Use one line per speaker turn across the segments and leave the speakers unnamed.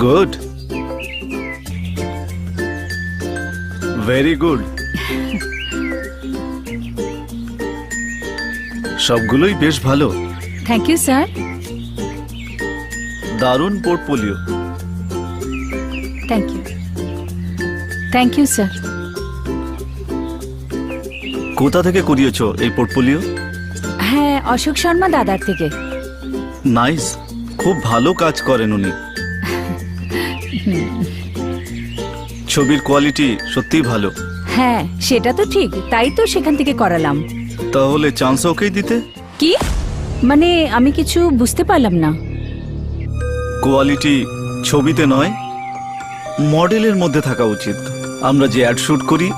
Good, very good. সবগুলোই বেশ ভালো।
Thank you sir.
দারুণ portfolio.
Thank you. Thank you sir.
কোথা থেকে করিয়েছো এই পোর্টফোলিও?
হ্যাঁ, অশোক শর্মা দাদার থেকে।
নাইস, খুব ভালো কাজ করেন উনি। ছবির কোয়ালিটি সত্যিই ভালো।
হ্যাঁ, সেটা তো ঠিক, তাই তো সেখান থেকে করালাম।
তাহলে চান্স ওকেই দিতে।
কি মানে, আমি কিছু বুঝতে পারলাম না।
কোয়ালিটি ছবিতে নয়, মডেলের মধ্যে থাকা উচিত। আমরা যে অ্যাড শুট করি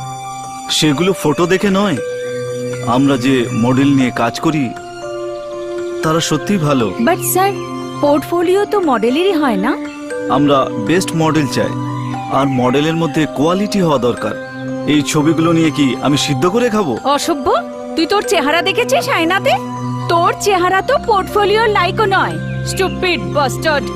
সেগুলো ফটো দেখে নয়, আমরা যে মডেল নিয়ে কাজ করি তারা সত্যিই ভালো।
বাট স্যার, পোর্টফোলিও তো মডেলেরই হয় না?
আমরা বেস্ট মডেল চাই, আর মডেলের মধ্যে কোয়ালিটি হওয়া দরকার। এই ছবিগুলো নিয়ে কি আমি সিদ্ধ করে খাবো?
অসভ্য! তুই তোর চেহারা দেখেছিস আয়নাতে? তোর চেহারা তো পোর্টফোলিওর লাইকও নয়। Stupid bastard!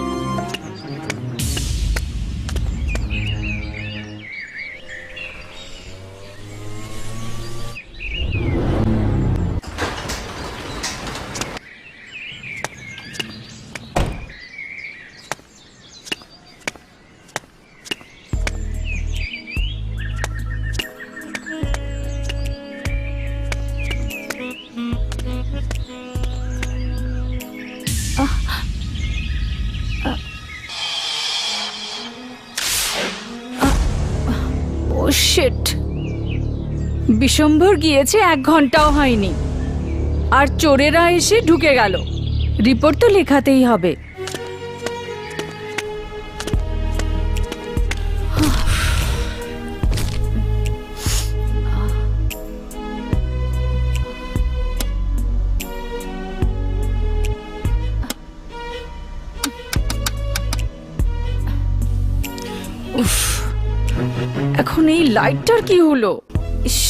ও শিট! বিশম্বর গিয়েছে 1 ঘন্টাও হয়নি, আর চোরেরা এসে ঢুকে গেল। রিপোর্ট তো লেখাতেই হবে। উফ, এখন এই লাইটটার কি হলো? ইস!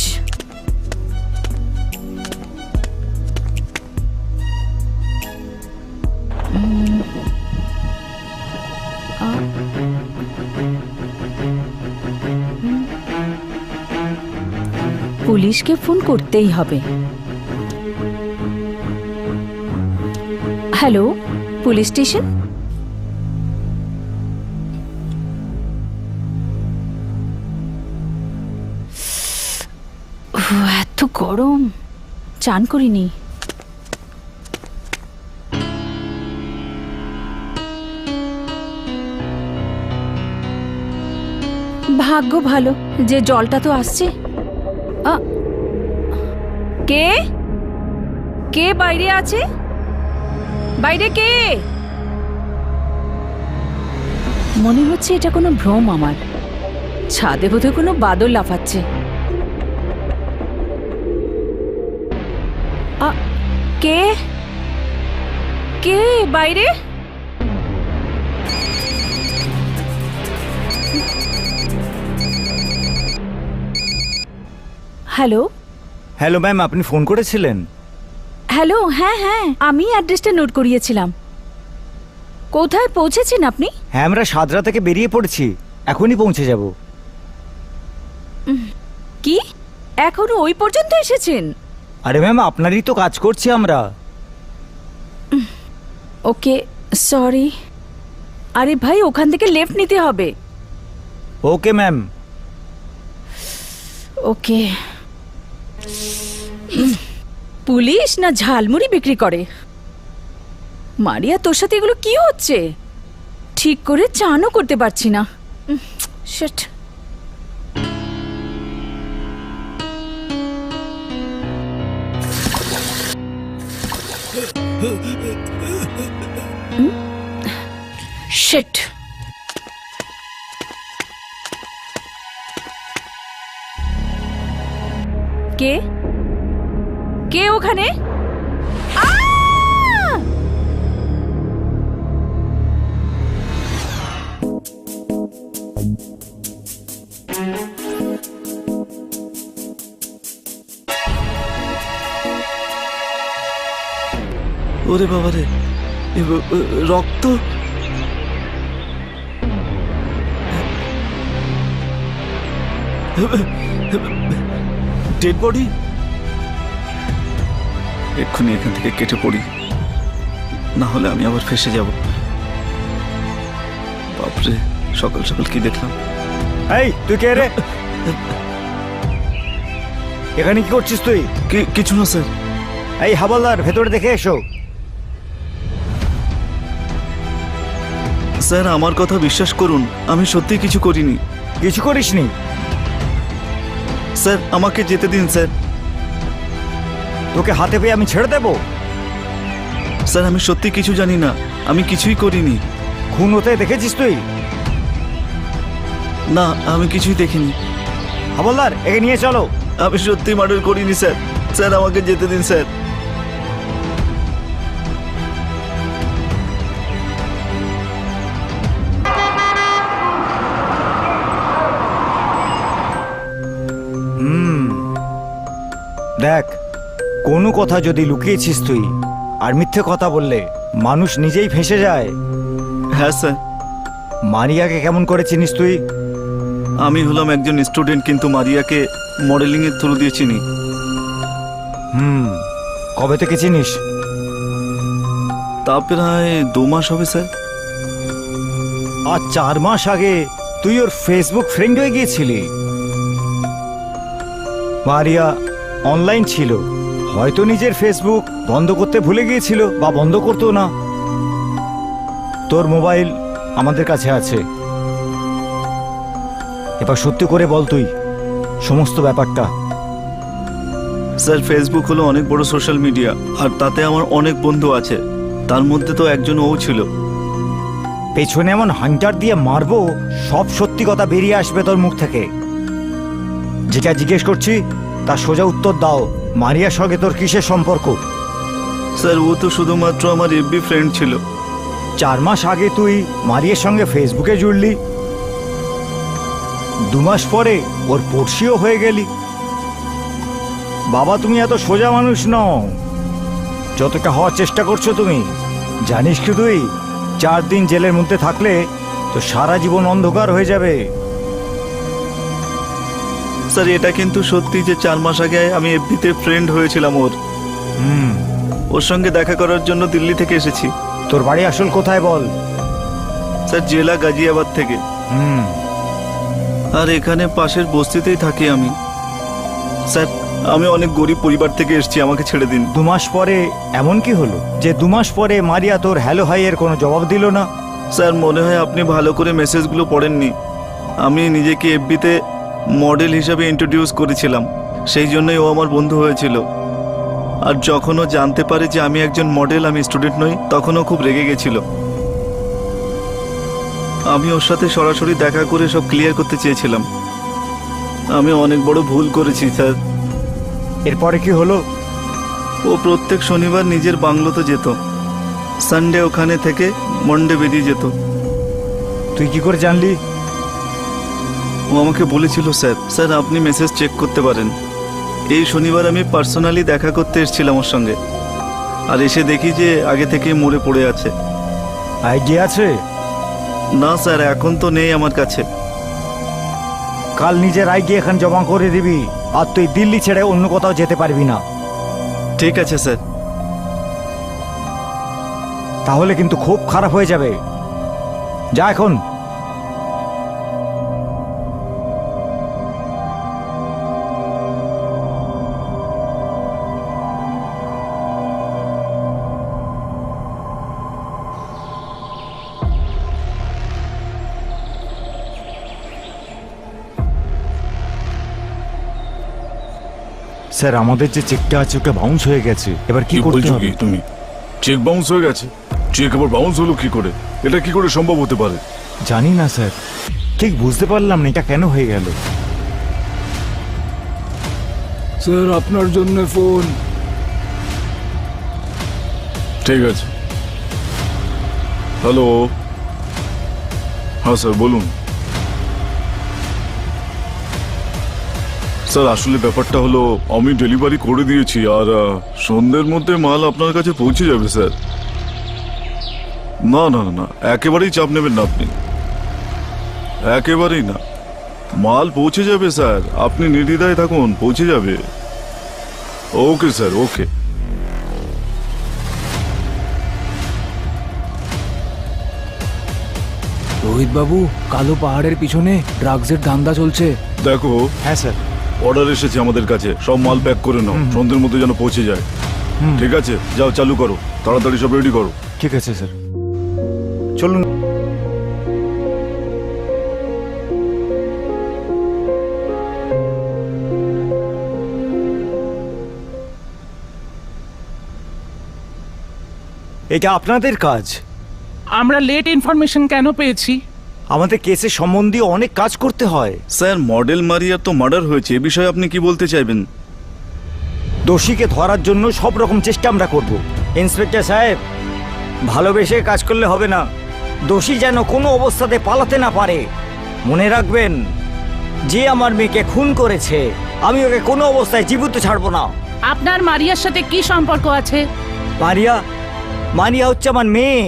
পুলিশকে ফোন করতেই হবে। Hello, police station? এত গরম, চান করিনি। ভাগ্য ভালো যে জলটা তো আসছে। কে কে বাইরে আছে? বাইরে কে? মনে হচ্ছে এটা কোনো ভ্রম আমার। ছাদে বোধহয় কোনো বাদল লাফাচ্ছে। কে কে বাইরে? হ্যালো
হ্যালো ম্যাম, আপনি ফোন করেছিলেন?
হ্যালো, হ্যাঁ হ্যাঁ, আমি অ্যাড্রেসটা নোট করিয়েছিলাম। কোথায় পৌঁছেছেন আপনি?
হ্যাঁ, আমরা সাদরা থেকে বেরিয়ে পড়েছি, এখনই পৌঁছে যাব।
কি, এখনো ওই পর্যন্ত এসেছেন?
আরে ম্যাম, আপনারই তো কাজ করছি আমরা।
ওকে, সরি। আরে ভাই, ওখান থেকে লেফট নিতে হবে।
Okay ma'am.
ওকে। পুলিশ না ঝালমুড়ি বিক্রি করে? মারিয়া, তোর সাথে এগুলো কি হচ্ছে? ঠিক করে চানও করতে পারছি না। শিট! শিট! কে কে ওখানে?
ওরে বাবারে, রক্ত! Dead body? এক্ষুনি এখান থেকে কেটে পড়ি, না হলে আমি আবার ফেসে যাব। বাপরে, সকাল সকাল কি দেখলাম!
এই তুই কে রে? এখানে কি করছিস তুই?
কিছু না স্যার।
এই হাবলদার, ভেতরে দেখে এসো।
স্যার আমার কথা বিশ্বাস করুন, আমি সত্যি কিছু করিনি।
কিছু করিসনি?
স্যার আমাকে যেতে দিন স্যার।
তোকে হাতে পেয়ে আমি ছেড়ে দেবো?
স্যার আমি সত্যি কিছু জানি না, আমি কিছুই করিনি।
খুন হতে দেখেছিস তুই?
না, আমি কিছুই দেখিনি।
হাবলদার, একে নিয়ে চলো।
আমি সত্যি মার্ডার করিনি স্যার। স্যার আমাকে যেতে দিন স্যার।
দেখ, কোনো কথা যদি লুকিয়েছিস তুই আর মিথ্যে কথা বললে মানুষ নিজেই ফেঁসে যায়।
হ্যাঁ স্যার।
মারিয়াকে কেমন করে চিনিস তুই?
আমি হলাম একজন স্টুডেন্ট, কিন্তু মারিয়াকে মডেলিং এর থ্রু দিয়ে চিনি।
কবে থেকে চিনিস?
তা প্রায় 2 মাস হবে স্যার।
আর 4 মাস আগে তুই ওর ফেসবুক ফ্রেন্ড হয়ে গিয়েছিলি। মারিয়া অনলাইন ছিল, হয়তো নিজের ফেসবুক বন্ধ করতে ভুলে গিয়েছিল বা বন্ধ করতো না। তোর মোবাইল আমাদের কাছে আছে। এবার সত্যি করে বল তুই সমস্ত ব্যাপারটা।
স্যার ফেসবুক হলো অনেক বড় সোশ্যাল মিডিয়া, আর তাতে আমার অনেক বন্ধু আছে, তার মধ্যে তো একজন ও ছিল।
পেছনে এমন হান্টার দিয়ে মারবো, সব সত্যি কথা বেরিয়ে আসবে তোর মুখ থেকে। যেটা জিজ্ঞেস করছি তার সোজা উত্তর দাও। মারিয়ার সঙ্গে তোর কিসের সম্পর্ক?
স্যার ও তো শুধুমাত্র আমার এফবি ফ্রেন্ড ছিল।
4 মাস আগে তুই মারিয়ার সঙ্গে ফেসবুকে জুড়লি, 2 মাস পরে ওর পড়শিও হয়ে গেলি। বাবা, তুমি এত সোজা মানুষ নও যতটা হওয়ার চেষ্টা করছো তুমি। জানিস কি তুই 4 দিন জেলের মধ্যে থাকলে তো সারা জীবন অন্ধকার হয়ে যাবে।
স্যার এটা কিন্তু সত্যি যে 4 মাস আগে আমি এফবিতে ফ্রেন্ড হয়েছিলাম ওর। ওর সঙ্গে দেখা করার জন্য দিল্লি থেকে এসেছি।
তোর বাড়ি আসল কোথায় বল?
স্যার জেলা গাজিয়াবাদ থেকে। আর এখানে পাশের বস্তিতেই থাকি আমি। স্যার আমি অনেক গরিব পরিবার থেকে এসেছি, আমাকে ছেড়ে দিন।
2 মাস পরে এমন কি হলো যে 2 মাস পরে মারিয়া তোর হ্যালো হাই এর কোনো জবাব দিল না?
স্যার মনে হয় আপনি ভালো করে মেসেজগুলো পড়েননি। আমি নিজেকে এফবিতে মডেল হিসাবে ইন্ট্রোডিউস করেছিলাম, সেই জন্যই ও আমার বন্ধু হয়েছিল। আর যখন ও জানতে পারে যে আমি একজন মডেল, আমি স্টুডেন্ট নই, তখন ও খুব রেগে গেছিল। আমি ওর সাথে সরাসরি দেখা করে সব ক্লিয়ার করতে চেয়েছিলাম। আমি অনেক বড় ভুল করেছি স্যার।
এরপরে কি হলো?
ও প্রত্যেক শনিবার নিজের বাংলোতে যেত, সানডে ওখানে থেকে মন্ডে বেরিয়ে যেত।
তুই কি করে জানলি?
ও আমাকে বলেছিল স্যার। স্যার আপনি মেসেজ চেক করতে পারেন। এই শনিবার আমি পার্সোনালি দেখা করতে এসেছিলাম ওর সঙ্গে, আর এসে দেখি যে আগে থেকে মরে পড়ে আছে।
আইডিয়া আছে?
না স্যার, এখন তো নেই আমার কাছে।
কাল নিজের আইডি এখানে জমা করে দিবি, আর তুই দিল্লি ছেড়ে অন্য কোথাও যেতে পারবি না।
ঠিক আছে স্যার।
তাহলে কিন্তু খুব খারাপ হয়ে যাবে। যা এখন। স্যার, আমাদের যে চেকটা আছে ওটা বাউন্স হয়ে গেছে। এবার কি করতে হবে?
তুমি চেক বাউন্স হয়ে গেছে? চেক আবার বাউন্স হলো কি করে? এটা কি করে সম্ভব হতে পারে?
জানি না স্যার, ঠিক বুঝতে পারলাম না এটা কেন হয়ে গেল।
স্যার আপনার জন্য ফোন।
ঠিক আছে। হ্যালো। হ্যাঁ স্যার বলুন। স্যার আসলে ব্যাপারটা হলো আমি ডেলিভারি করে দিয়েছি, আর সন্ধ্যের মধ্যে মাল আপনার কাছে পৌঁছে যাবে স্যার। না না না, একেবারেই চাপ নেবেন না আপনি, একেবারেই না। মাল পৌঁছে যাবে স্যার, আপনি নির্দ্বিধায় থাকুন, পৌঁছে যাবে। ওকে স্যার, ওকে।
রোহিত বাবু, কালো পাহাড়ের পিছনে ড্রাগসের ধান্দা চলছে।
দেখো,
হ্যাঁ স্যার।
অর্ডার এসেছে আমাদের কাছে, সব মাল প্যাক করে নাও, সন্ধ্যের মধ্যে যেন পৌঁছে যায়। ঠিক আছে, যাও চালু করো, তাড়াতাড়ি সব রেডি করো।
ঠিক আছে স্যার, চলুন। এটা আপনাদের কাজ।
আমরা লেট ইনফরমেশন কেন পেয়েছি?
আমাদের কেসের সম্বন্ধে অনেক কাজ করতে হয়।
স্যার, মডেল মারিয়ার তো মার্ডার হয়েছে, এ বিষয়ে আপনি কি বলতে চাইবেন?
দোষীকে ধরার জন্য সব রকম চেষ্টা আমরা করব। ইন্সপেক্টর সাহেব, ভালোবেসে কাজ করলে হবে না, দোষী যেন কোনো অবস্থাতে পালাতে না পারে। মনে রাখবেন, যে আমার মেয়েকে খুন করেছে, আমি ওকে কোনো অবস্থায় জীবিত ছাড়বো না।
আপনার মারিয়ার সাথে কি সম্পর্ক আছে?
মারিয়া, মারিয়া হচ্ছে আমার মেয়ে।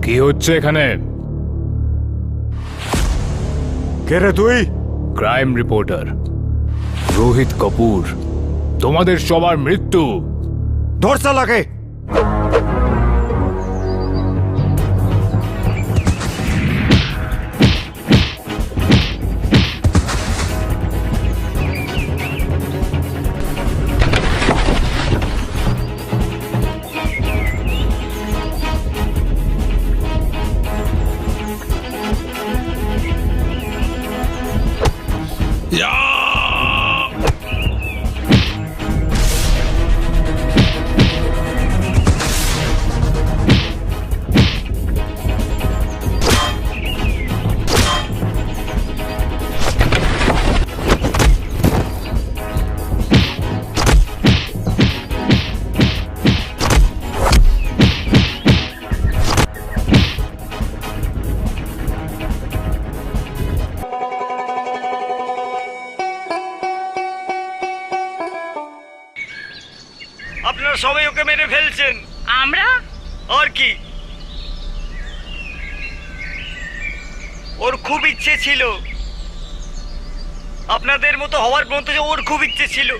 কি হচ্ছে এখানে?
কে রে তুই?
Crime reporter Rohit Kapoor. তোমাদের সবার মৃত্যু।
ধর চালাকে। আপনারা সবাই ওকে মেরে ফেলছেন।
আমরা?
আর কি, ওর খুব ইচ্ছে ছিল আপনাদের মতো হওয়ার, মতো যে ওর খুব ইচ্ছে ছিল।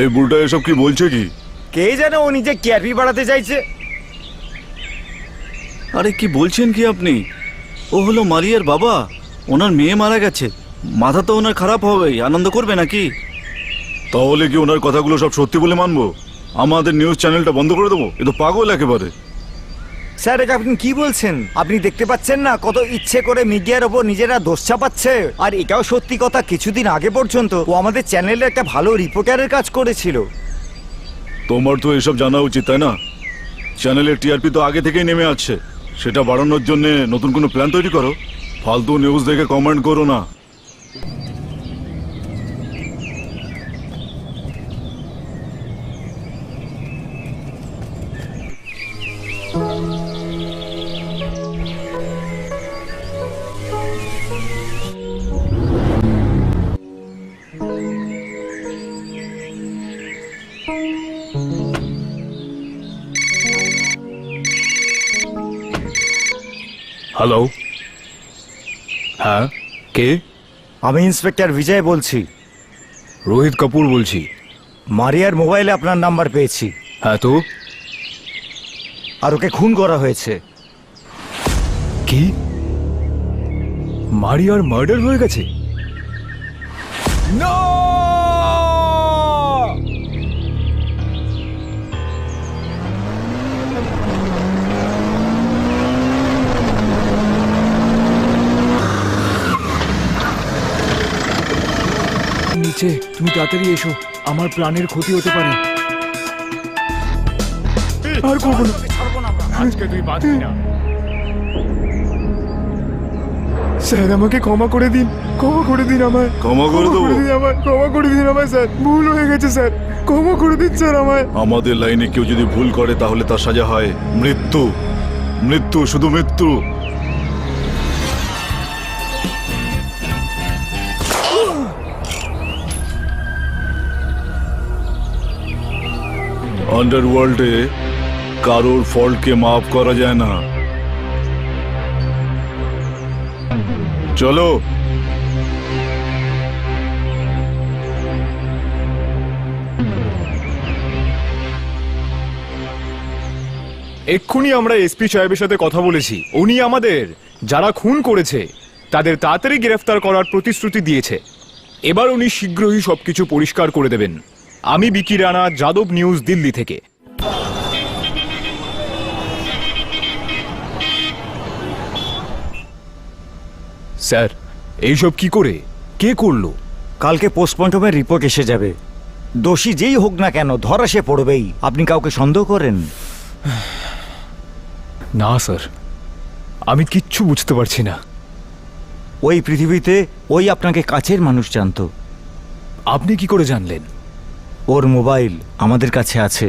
এই বুড়টা এসব কি বলছে কি?
কে জানে ও নিজে টিআরপি বাড়াতে চাইছে।
আরে কি বলছেন কি আপনি? ও হলো মারিয়ার বাবা, ওনার মেয়ে মারা গেছে, মাথা তো ওনার খারাপ হবেই, আনন্দ করবে নাকি?
তাহলে কি ওনার কথাগুলো সব সত্যি বলে মানবো? আমাদের নিউজ চ্যানেলটা বন্ধ করে দেবো? এ তো পাগল একেবারে।
স্যার, এটা আপনি কি বলছেন? আপনি দেখতে পাচ্ছেন না কত ইচ্ছে করে মিডিয়ার ওপর নিজেরা দোষ চাপাচ্ছে? আর এটাও সত্যি কথা, কিছুদিন আগে পর্যন্ত ও আমাদের চ্যানেলে একটা ভালো রিপোর্টারের কাজ করেছিল।
তোমার তো এসব জানা উচিত, তাই না? চ্যানেলের টিআরপি তো আগে থেকেই নেমে আসছে, সেটা বাড়ানোর জন্য নতুন কোনো প্ল্যান তৈরি করো। ফালতু নিউজ দেখে কমেন্ট করো না।
হ্যালো, হ্যাঁ কে?
আমি ইন্সপেক্টর বিজয় বলছি।
রোহিত কাপুর বলছি।
মারিয়ার মোবাইলে আপনার নাম্বার পেয়েছি।
হ্যাঁ তো?
আর ওকে খুন করা হয়েছে।
কি? মারিয়ার মার্ডার হয়ে গেছে? না! নিচে, তুমি তাড়াতাড়ি এসো, আমার প্ল্যানের ক্ষতি হতে পারে। আর করবো না, আজকে তুই বাঁচবি না। স্যার, আমাকে ক্ষমা করে দিন, ক্ষমা করে দিন আমায়।
ক্ষমা করে দেবো?
ক্ষমা করে দিন আমায় স্যার, ভুল হয়ে গেছে স্যার, ক্ষমা করে দিন স্যার আমায়।
আমাদের লাইনে কেউ যদি ভুল করে তাহলে তার সাজা হয় মৃত্যু। মৃত্যু, শুধু মৃত্যু। আন্ডারওয়ার্ল্ডে কারোর ফল্টকে মাফ করা যায় না। চলো।
এক্ষুনি আমরা এসপি সাহেবের সাথে কথা বলেছি। উনি আমাদের যারা খুন করেছে তাদের তাড়াতাড়ি গ্রেফতার করার প্রতিশ্রুতি দিয়েছে। এবার উনি শীঘ্রই সবকিছু পরিষ্কার করে দেবেন। আমি বিকি রানা, যাদব নিউজ, দিল্লি থেকে। স্যার, এইসব কি করে, কে করলো?
কালকে পোস্টমর্টমের রিপোর্ট এসে যাবে। দোষী যেই হোক না কেন ধরা সে পড়বেই। আপনি কাউকে সন্দেহ করেন?
না স্যার, আমি কিচ্ছু বুঝতে পারছি না।
ওই পৃথিবীতে ওই আপনাকে কাছের মানুষ জানতো।
আপনি কি করে জানলেন?
ওর মোবাইল আমাদের কাছে আছে।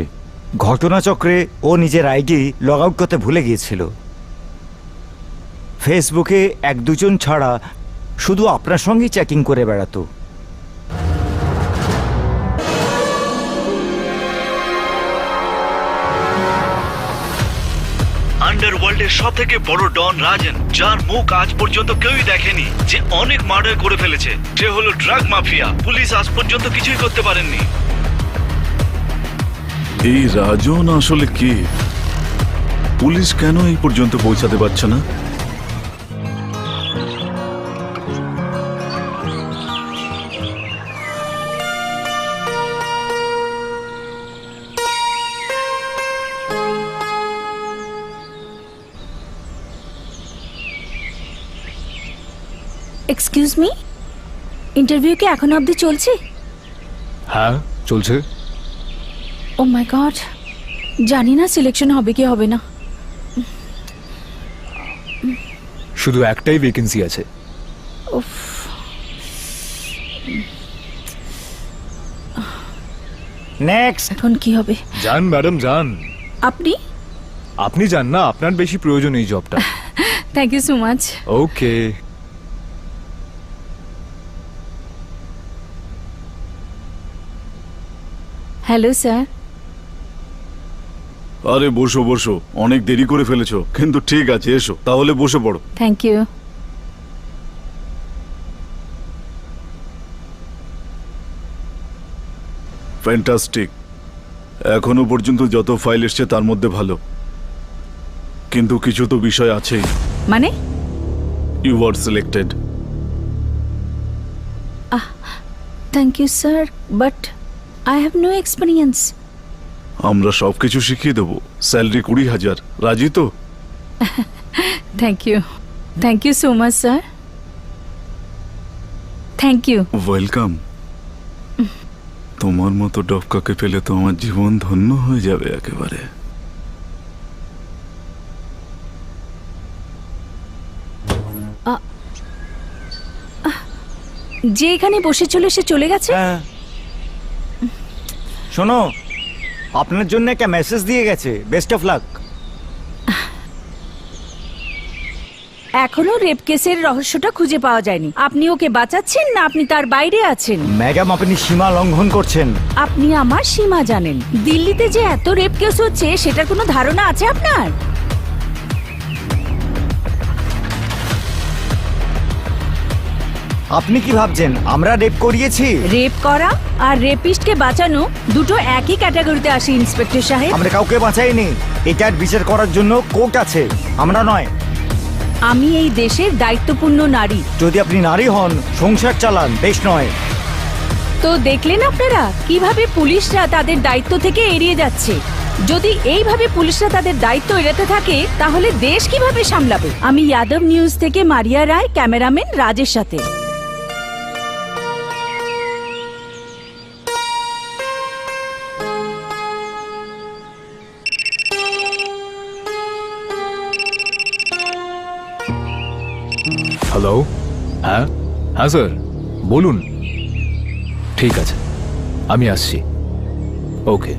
ঘটনাচক্রে ও নিজের আইডি লগ আউট করতে ভুলে গিয়েছিল। ফেসবুকে এক দুজন ছাড়া শুধু আপনার সঙ্গেই চ্যাটিং করে বেড়াতো।
আন্ডারওয়ার্ল্ডের সব থেকে বড় ডন রাজন, যার মুখ আজ পর্যন্ত কেউই দেখেনি, যে অনেক মার্ডার করে ফেলেছে, সে হলো ড্রাগ মাফিয়া। পুলিশ আজ পর্যন্ত কিছুই করতে পারেননি।
এই রাজন আসলে কে? পুলিশ কেন এই পর্যন্ত পৌঁছাতে পারছে না?
এক্সকিউজ মি, ইন্টারভিউ কি এখনো অবধি চলছে?
হ্যাঁ, চলছে।
ও মাই গড, জানি না সিলেকশন হবে কি হবে না।
শুধু একটাই ভ্যাকেন্সি আছে।
উফ,
নেক্সট।
এখন কি হবে?
যান ম্যাডাম, যান।
আপনি?
আপনি যান না, আপনার বেশি প্রয়োজন এই জবটা।
Thank you so much.
Okay.
Hello sir.
আরে বসো বসো, অনেক দেরি করে ফেলেছো, কিন্তু ঠিক আছে, এসো তাহলে বসে পড়ো।
Thank you.
ফ্যান্টাস্টিক। এখনো পর্যন্ত যত ফাইল এসছে তার মধ্যে ভালো, কিন্তু কিছু তো বিষয় আছেই।
মানে?
You are selected.
Thank you sir, but I have no experience.
আমরা সবকিছু শিখিয়ে দেবো। স্যালারি 20,000। রাজি তো?
Thank you, thank you so much sir. Thank you.
Welcome. তোমার মতো ডফকাকে পেলে তো আমার জীবন ধন্য হয়ে যাবে একেবারে।
যে এখানে বসেছিল সে চলে গেছে?
হ্যাঁ, শোনো, আপনার জন্য একটা মেসেজ দিয়ে গেছে। Best of luck.
এখনো রেপ কেসের রহস্যটা খুঁজে পাওয়া যায়নি। আপনি ওকে বাঁচাচ্ছেন না আপনি তার বাইরে আছেন?
ম্যাডাম, আপনি সীমা লঙ্ঘন করছেন।
আপনি আমার সীমা জানেন। দিল্লিতে যে এত রেপ কেস হচ্ছে সেটার কোনো ধারণা আছে আপনার?
আপনি কি ভাবছেন আমরা রেপ করিয়েছি?
রেপ করা আর রেপিস্টকে বাঁচানো দুটো একই ক্যাটাগরিতে আসে ইন্সপেক্টর সাহেব।
আমরা কাউকে বাঁচাইনি। এটার বিচার করার জন্য কোর্ট আছে, আমরা নয়।
আমি এই দেশের দায়িত্বপূর্ণ নারী।
যদি আপনি নারী হন, সংসার চালান, দেশ নয়।
তো দেখলেন আপনারা কিভাবে পুলিশরা তাদের দায়িত্ব থেকে এড়িয়ে যাচ্ছে। যদি এইভাবে পুলিশরা তাদের দায়িত্ব এড়াতে থাকে তাহলে দেশ কিভাবে সামলাবে? আমি যাদব নিউজ থেকে মারিয়া রায়, ক্যামেরাম্যান রাজের সাথে।
হ্যালো। হ্যাঁ হ্যাঁ স্যার, বলুন। ঠিক আছে, আমি আসছি। ওকে।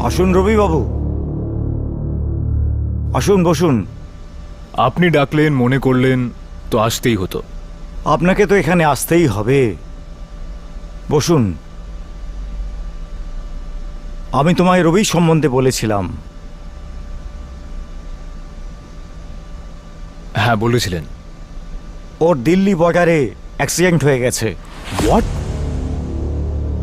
আসুন রবি বাবু, আসুন, বসুন।
আপনি ডাকলেন, মনে করলেন, তো আসতেই হতো।
আপনাকে তো এখানে আসতেই হবে। বসুন। আমি তোমায় রবি সম্বন্ধে বলেছিলাম।
হ্যাঁ বলেছিলেন।
ওর দিল্লি বর্ডারে অ্যাক্সিডেন্ট হয়ে গেছে।
হোয়াট?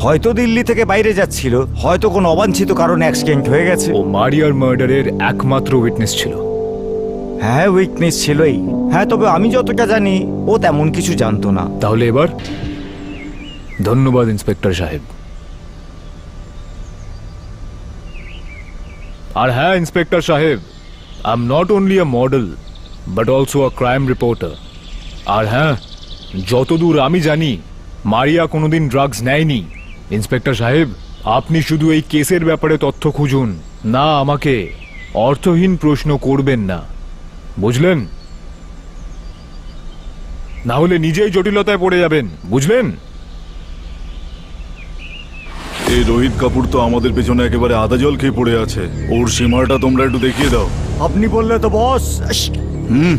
হয়তো দিল্লি থেকে বাইরে যাচ্ছিল, হয়তো কোনো অবাঞ্ছিত কারণে অ্যাক্সিডেন্ট হয়ে গেছে।
ও মারিয়ার মার্ডারের একমাত্র উইটনেস ছিল।
হ্যাঁ, উইকনেস ছিলই। হ্যাঁ, তবে আমি যতটা জানি ও তেমন কিছু জানতো না।
তাহলে এবার ধন্যবাদ ইন্সপেক্টর সাহেব। আর হ্যাঁ ইন্সপেক্টর সাহেব, I am not only a model but also a crime reporter. আর হ্যাঁ, যতদূর আমি জানি মারিয়া কোনোদিন ড্রাগস নেয়নি। ইন্সপেক্টর সাহেব, আপনি শুধু এই কেসের ব্যাপারে তথ্য খুঁজুন, না আমাকে অর্থহীন প্রশ্ন করবেন না, বুঝলেন? না হলে নিজেই জটিলতায় পড়ে যাবেন, বুঝলেন?
এই রোহিত কাপুর তো আমাদের পেছনে একেবারে আদা জল খেয়ে পড়ে আছে। ওর সীমাটা তোমরা একটু দেখিয়ে দাও।
আপনি বললে তো বস।
হুম।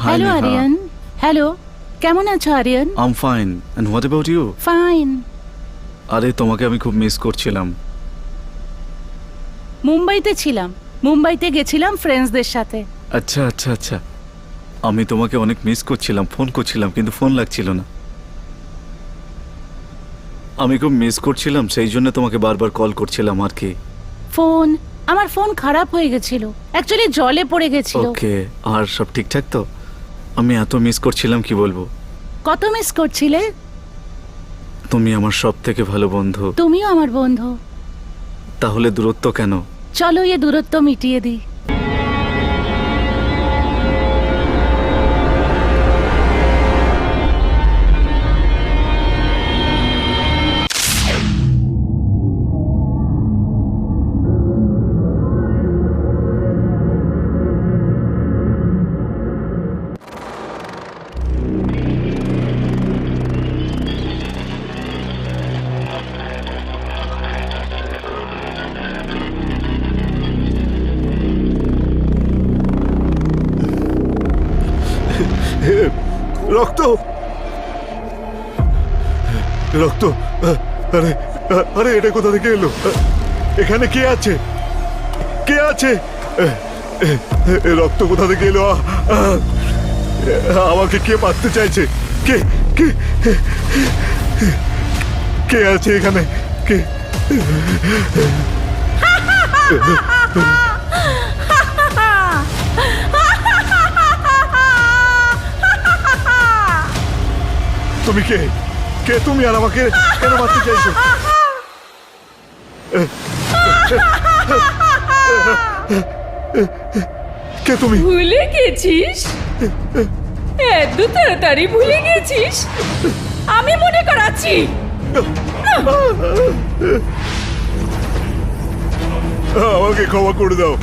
হ্যালো আরিয়ান। হ্যালো, কেমন আছো Aryan?
I'm fine, and what about you?
Fine.
আরে তোমাকে আমি খুব মিস করছিলাম।
মুম্বাইতে ছিলাম, মুম্বাইতে গেছিলাম ফ্রেন্ডসদের সাথে।
আচ্ছা আচ্ছা আচ্ছা, আমি তোমাকে অনেক মিস করছিলাম, ফোন করছিলাম কিন্তু ফোন লাগছিল না। আমি খুব মিস করছিলাম, সেই জন্য তোমাকে বারবার কল করছিলাম আর কি।
আমার ফোন খারাপ হয়ে গেছিল, অ্যাকচুয়ালি জলে পড়ে গেছিল।
ওকে, আর সব ঠিকঠাক তো? আমি এত মিস করছিলাম কি বলবো।
কত মিস করছিলে?
তুমি আমার সব থেকে ভালো বন্ধু।
তুমিও আমার বন্ধু।
তাহলে দূরত্ব কেন?
চলো এ দূরত্ব মিটিয়ে দিই।
রক্ত, রক্ত। আরে আরে, এটা কোথা থেকে এলো? এখানে কে আছে? কে আছে? রক্ত কোথা থেকে এলো? আমাকে কে মারতে চাইছে? কে কে কে আছে এখানে? কে? তুমি কে? কে তুমি? আর আমাকে কেন মারতে চাইছো? কে তুমি?
ভুলে গেছিস? এত তাড়াতাড়ি ভুলে গেছিস? আমি মনে করাচ্ছি।
আমাকে ক্ষমা করে দাও,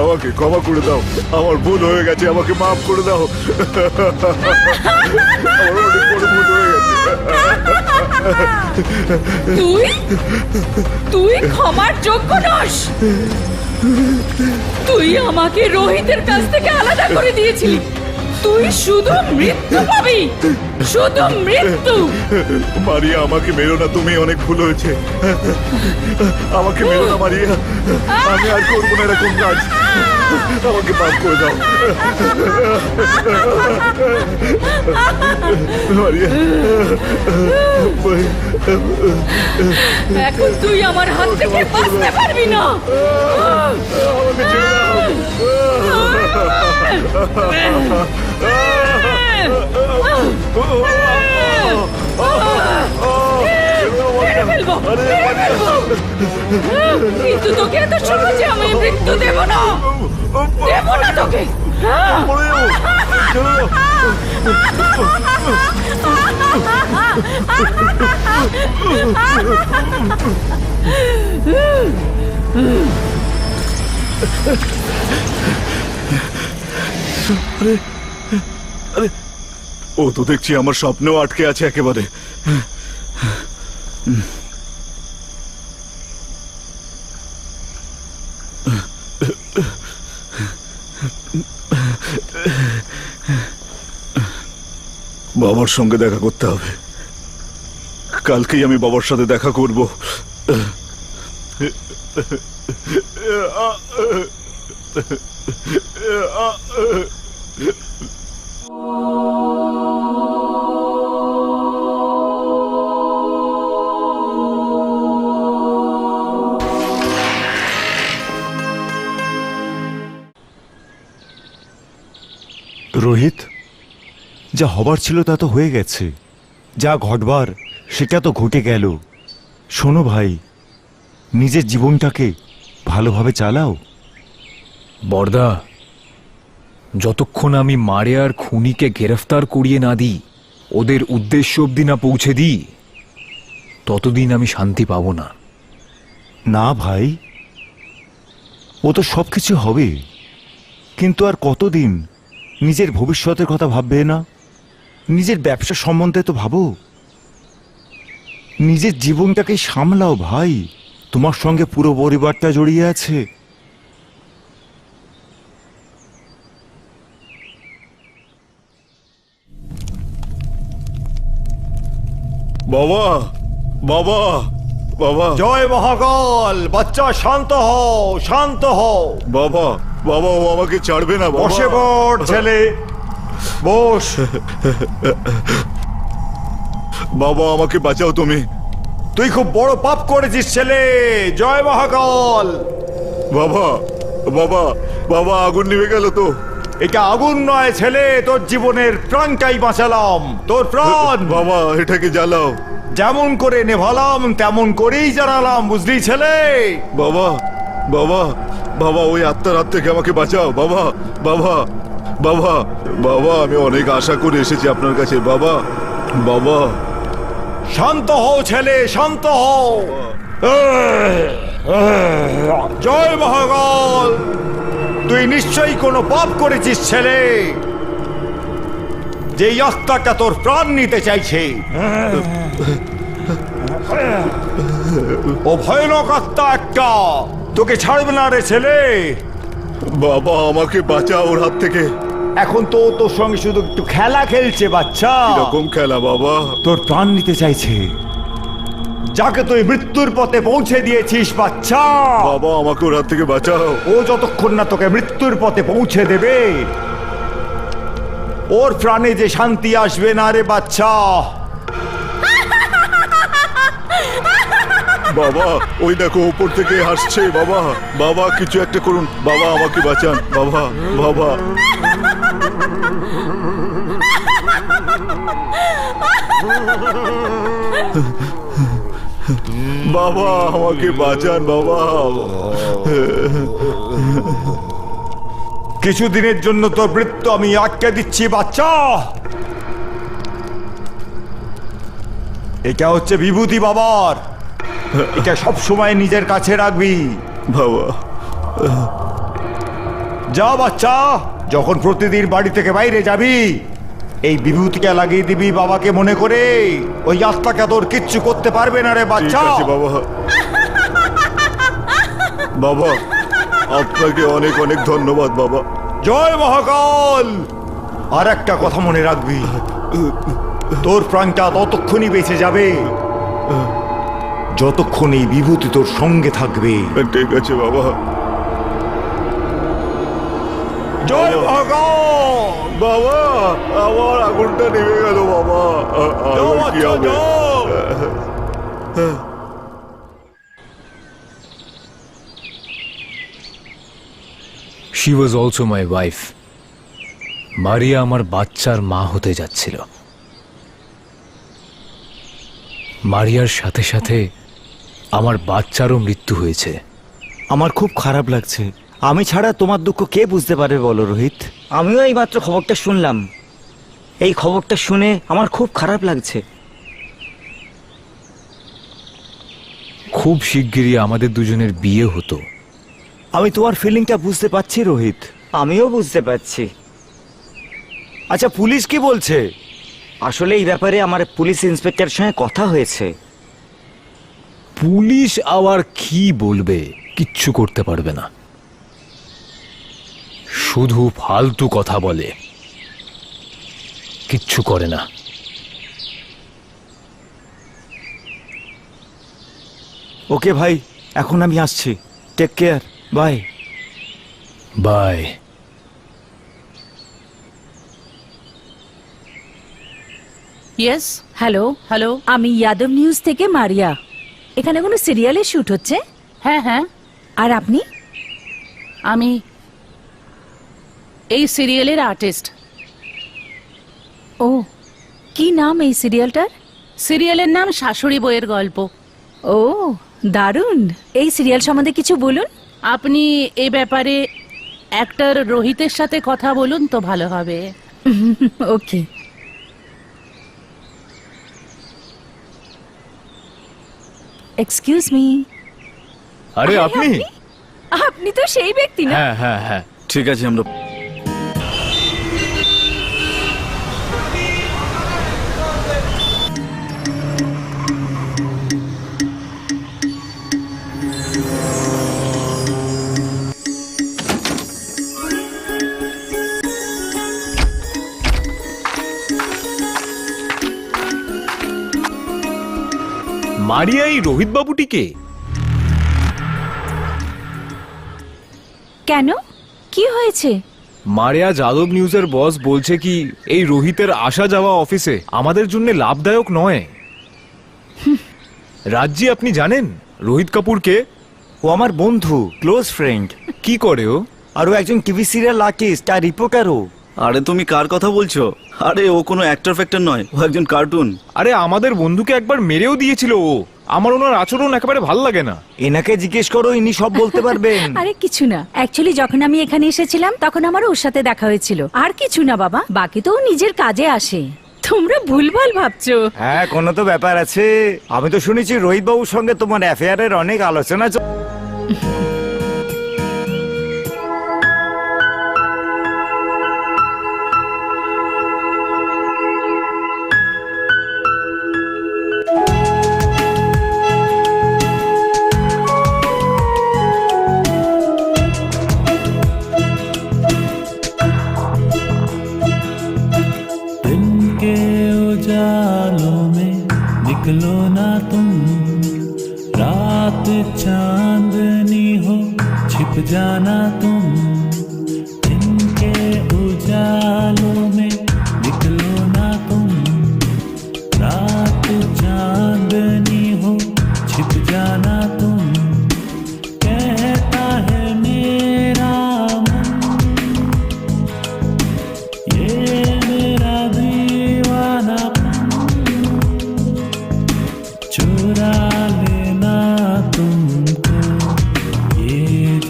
আমাকে ক্ষমা করে দাও। আমার ভুল হয়ে গেছে, আমাকে মাফ করে দাও। আমার অনেক বড় ভুল হয়ে গেছে।
তুই তুই ক্ষমার যোগ্য নস। তুই আমাকে রোহিতের কাছ থেকে আলাদা করে দিয়েছিলি। তুই শুধু মৃত্যু পাবি, শুধু মৃত্যু।
মারিয়া, আমাকে মেরো না, তুমি অনেক ভুল হয়েছে। আমাকে মেরো না মারিয়া, আমি আর করবো না এরকম কাজ। আমাকে মাফ করে দাও মারিয়া।
এখন তুই আমার হাত থেকে বাঁচতে পারবি না।
আমাকে ছেড়ে দাও।
মেরে ফেলবো, মেরে ফেলবো। কিন্তু তোকে এত সহজে আমি মৃত্যু দেব না, দেব না তোকে।
পড়ে যাবো, ছেড়ে দাও। আরে আরে, ও তো দেখছি আমার স্বপ্নেও আটকে আছে একেবারে। বাবার সঙ্গে দেখা করতে হবে। কালকেই আমি বাবার সাথে দেখা করব।
রোহিত, যা হবার ছিল তা তো হয়ে গেছে, যা ঘটবার সেটা তো ঘটে গেল। শোনো ভাই, নিজের জীবনটাকে ভালোভাবে চালাও।
বর্দা, যতক্ষণ আমি মারিয়ার খুনিকে গ্রেফতার করিয়ে না দিই, ওদের উদ্দেশ্য অবধি না পৌঁছে দিই, ততদিন আমি শান্তি পাবো না।
না ভাই, ও তো সব কিছু হবে, কিন্তু আর কতদিন? নিজের ভবিষ্যতের কথা ভাববে না? নিজের ব্যবসা সম্বন্ধে তো ভাবো। নিজের জীবনটাকে সামলাও ভাই, তোমার সঙ্গে পুরো পরিবারটা জড়িয়ে আছে।
বাবা, বাবা, বাবা,
জয় মহাকাল! বাচ্চা শান্ত হও, শান্ত হও।
বাবা, বাবা, ও আমাকে ছাড়বে না। বাবা,
বসে পড় ছেলে, বস।
বাবা, আমাকে বাঁচাও তুমি।
তুই খুব বড় পাপ করেছিস ছেলে। জয় মহাকাল!
বাবা, বাবা, বাবা, আগুন নিভে গেল তো।
এটা আগুন নয় ছেলে, তোর জীবনের প্রাণটাই বাঁচালাম। তোর প্রাণ
বাবা, এটাকে জ্বালাও।
যেমন করে নেভালাম তেমন করেই জানালাম, বুঝলি ছেলে?
বাবা, বাবা, বাবা, ওই আত্মার হাত থেকে আমাকে বাঁচাও। বাবা, বাবা, বাবা, বাবা, আমি অনেক আশা করে এসেছি আপনার কাছে। বাবা, বাবা,
শান্ত হও ছেলে, শান্ত হও। জয় মহাকাল! তুই নিশ্চয়ই কোনো পাপ করেছিস ছেলে, যে আত্মাটা তোর প্রাণ নিতে চাইছে। ও ভয়ানক আত্মা একটা, তোকে ছাড়বে না রে ছেলে।
বাবা, আমাকে বাঁচাও ওর হাত থেকে।
এখন তো ও তোর সঙ্গে শুধু একটু খেলা খেলছে বাচ্চা।
এরকম খেলা বাবা?
তোর প্রাণ নিতে চাইছে, যাকে তুই মৃত্যুর পথে পৌঁছে দিয়েছিস বাচ্চা।
বাবা, আমাকে ওর হাত থেকে বাঁচাও।
ও যতক্ষণ না তোকে মৃত্যুর পথে পৌঁছে দেবে, ওর প্রাণে যে শান্তি আসবে না রে বাচ্চা।
বাবা, ওই দেখো উপর থেকে হাসছে। বাবা, বাবা, কিছু একটা করুন। বাবা, আমাকে বাঁচান। বাবা, বাবা, বাবা, আমাকে বাঁচান। বাবা,
কিছুদিনের জন্য তোর মৃত্যু আমি আটকে দিচ্ছি বাচ্চা। এটা হচ্ছে বিভূতি বাবার, এটা সব সময় নিজের কাছে রাখবি।
বাবা,
যা বাচ্চা, যখন প্রতিদিন বাড়ি থেকে বাইরে যাবি এই বিভূতিটা লাগিয়ে দিবি বাবাকে মনে করে। ওই আত্মাকে তোর কিচ্ছু করতে পারবে না রে
ঠিক
বাচ্চা।
আছে বাবা। বাবা, আপনাকে অনেক অনেক ধন্যবাদ বাবা।
জয় মহাকাল! আর একটা কথা মনে রাখবি, তোর প্রাণটা ততক্ষণই বেঁচে যাবে যতক্ষণ এই বিভূতি তোর সঙ্গে থাকবে।
ঠিক আছে বাবা।
জয় মহাকাল!
বাবা, আমার আগুনটা নেমে গেল বাবা।
যাও
কি
বাচ্চা,
হবে?
যাও।
She was also my wife. মারিয়া আমার বাচ্চার মা হতে যাচ্ছিল। মারিয়ার সাথে সাথে আমার বাচ্চারও মৃত্যু হয়েছে।
আমার খুব খারাপ লাগছে। আমি ছাড়া তোমার দুঃখ কে বুঝতে পারবে বলো রোহিত?
আমিও এই মাত্র খবরটা শুনলাম। এই খবরটা শুনে আমার খুব খারাপ লাগছে।
খুব শিগগিরই আমাদের দুজনের বিয়ে হতো।
আমি তোমার ফিলিংটা বুঝতে পারছি রোহিত।
আমিও বুঝতে পারছি।
আচ্ছা, পুলিশ কি বলছে?
আসলে এই ব্যাপারে আমার পুলিশ ইন্সপেক্টরের সঙ্গে কথা হয়েছে।
পুলিশ আবার কি বলবে? কিচ্ছু করতে পারবে না, শুধু ফালতু কথা বলে, কিচ্ছু করে না।
ওকে ভাই, এখন আমি আসছি। Take care, bye.
Bye.
Yes,
hello,
hello.
আমি যাদব নিউজ থেকে মারিয়া। এখানে কোনো সিরিয়ালের শুট হচ্ছে?
হ্যাঁ হ্যাঁ,
আর আপনি?
আমি এই সিরিয়ালের আর্টিস্ট।
ও, কি নাম এই সিরিয়ালটার?
সিরিয়ালের নাম শাশুড়ি বইয়ের গল্প।
ও, দারুণ। এই সিরিয়াল সম্বন্ধে কিছু বলুন।
আপনি এ ব্যাপারে অ্যাক্টর রোহিতের সাথে কথা বলুন তো ভালো হবে।
ওকে। Excuse me.
আরে আপনি?
আপনি তো সেই ব্যক্তি না?
হ্যাঁ হ্যাঁ হ্যাঁ।
ঠিক আছে, আমরা
মারিয়া এই রোহিত বাবুটিকে?
কেন, কি হয়েছে?
মারিয়া যাদব নিউজের বস বলছে কি এই রোহিতের আসা যাওয়া অফিসে আমাদের জন্য লাভদায়ক নয়। রাজ্যি, আপনি জানেন রোহিত কাপুরকে?
ও আমার বন্ধু, ক্লোজ ফ্রেন্ড।
কি করে ও?
আর ও একজন টিভি সিরিয়াল আর্টিস্ট আর রিপোর্টারও।
আরে তুমি কার কথা বলছো? আরে ও কোনো অ্যাক্টর ফ্যাক্টর নয়, ও একজন কার্টুন।
আরে আমাদের বন্ধুকে একবার মেরেও দিয়েছিল ও। আমার ওনার আচরণ একেবারে ভাল লাগে না।
এনাকে জিজ্ঞেস করো, ইনি সব বলতে পারবেন।
আরে কিছু না, অ্যাকচুয়ালি যখন আমি এখানে এসেছিলাম তখন আমার ওর সাথে দেখা হয়েছিল। আর কিছু না বাবা, বাকি তো ও নিজের কাজে আসে। তোমরা ভুলভাল ভাবছো।
হ্যাঁ, কোনো তো ব্যাপার আছে। আমি তো শুনেছি রোহিত বাবুর সঙ্গে তোমার অ্যাফেয়ারের অনেক আলোচনা
दिन के उजालों में निकलो ना तुम, रात चांदनी हो छिप जाना तुम। दिन के उजालों में निकलो ना तुम, रात चांदनी हो छिप जाना तुम। कहता है मेरा मन, ये मेरा दीवानापन, चुरा लेना तुमको ये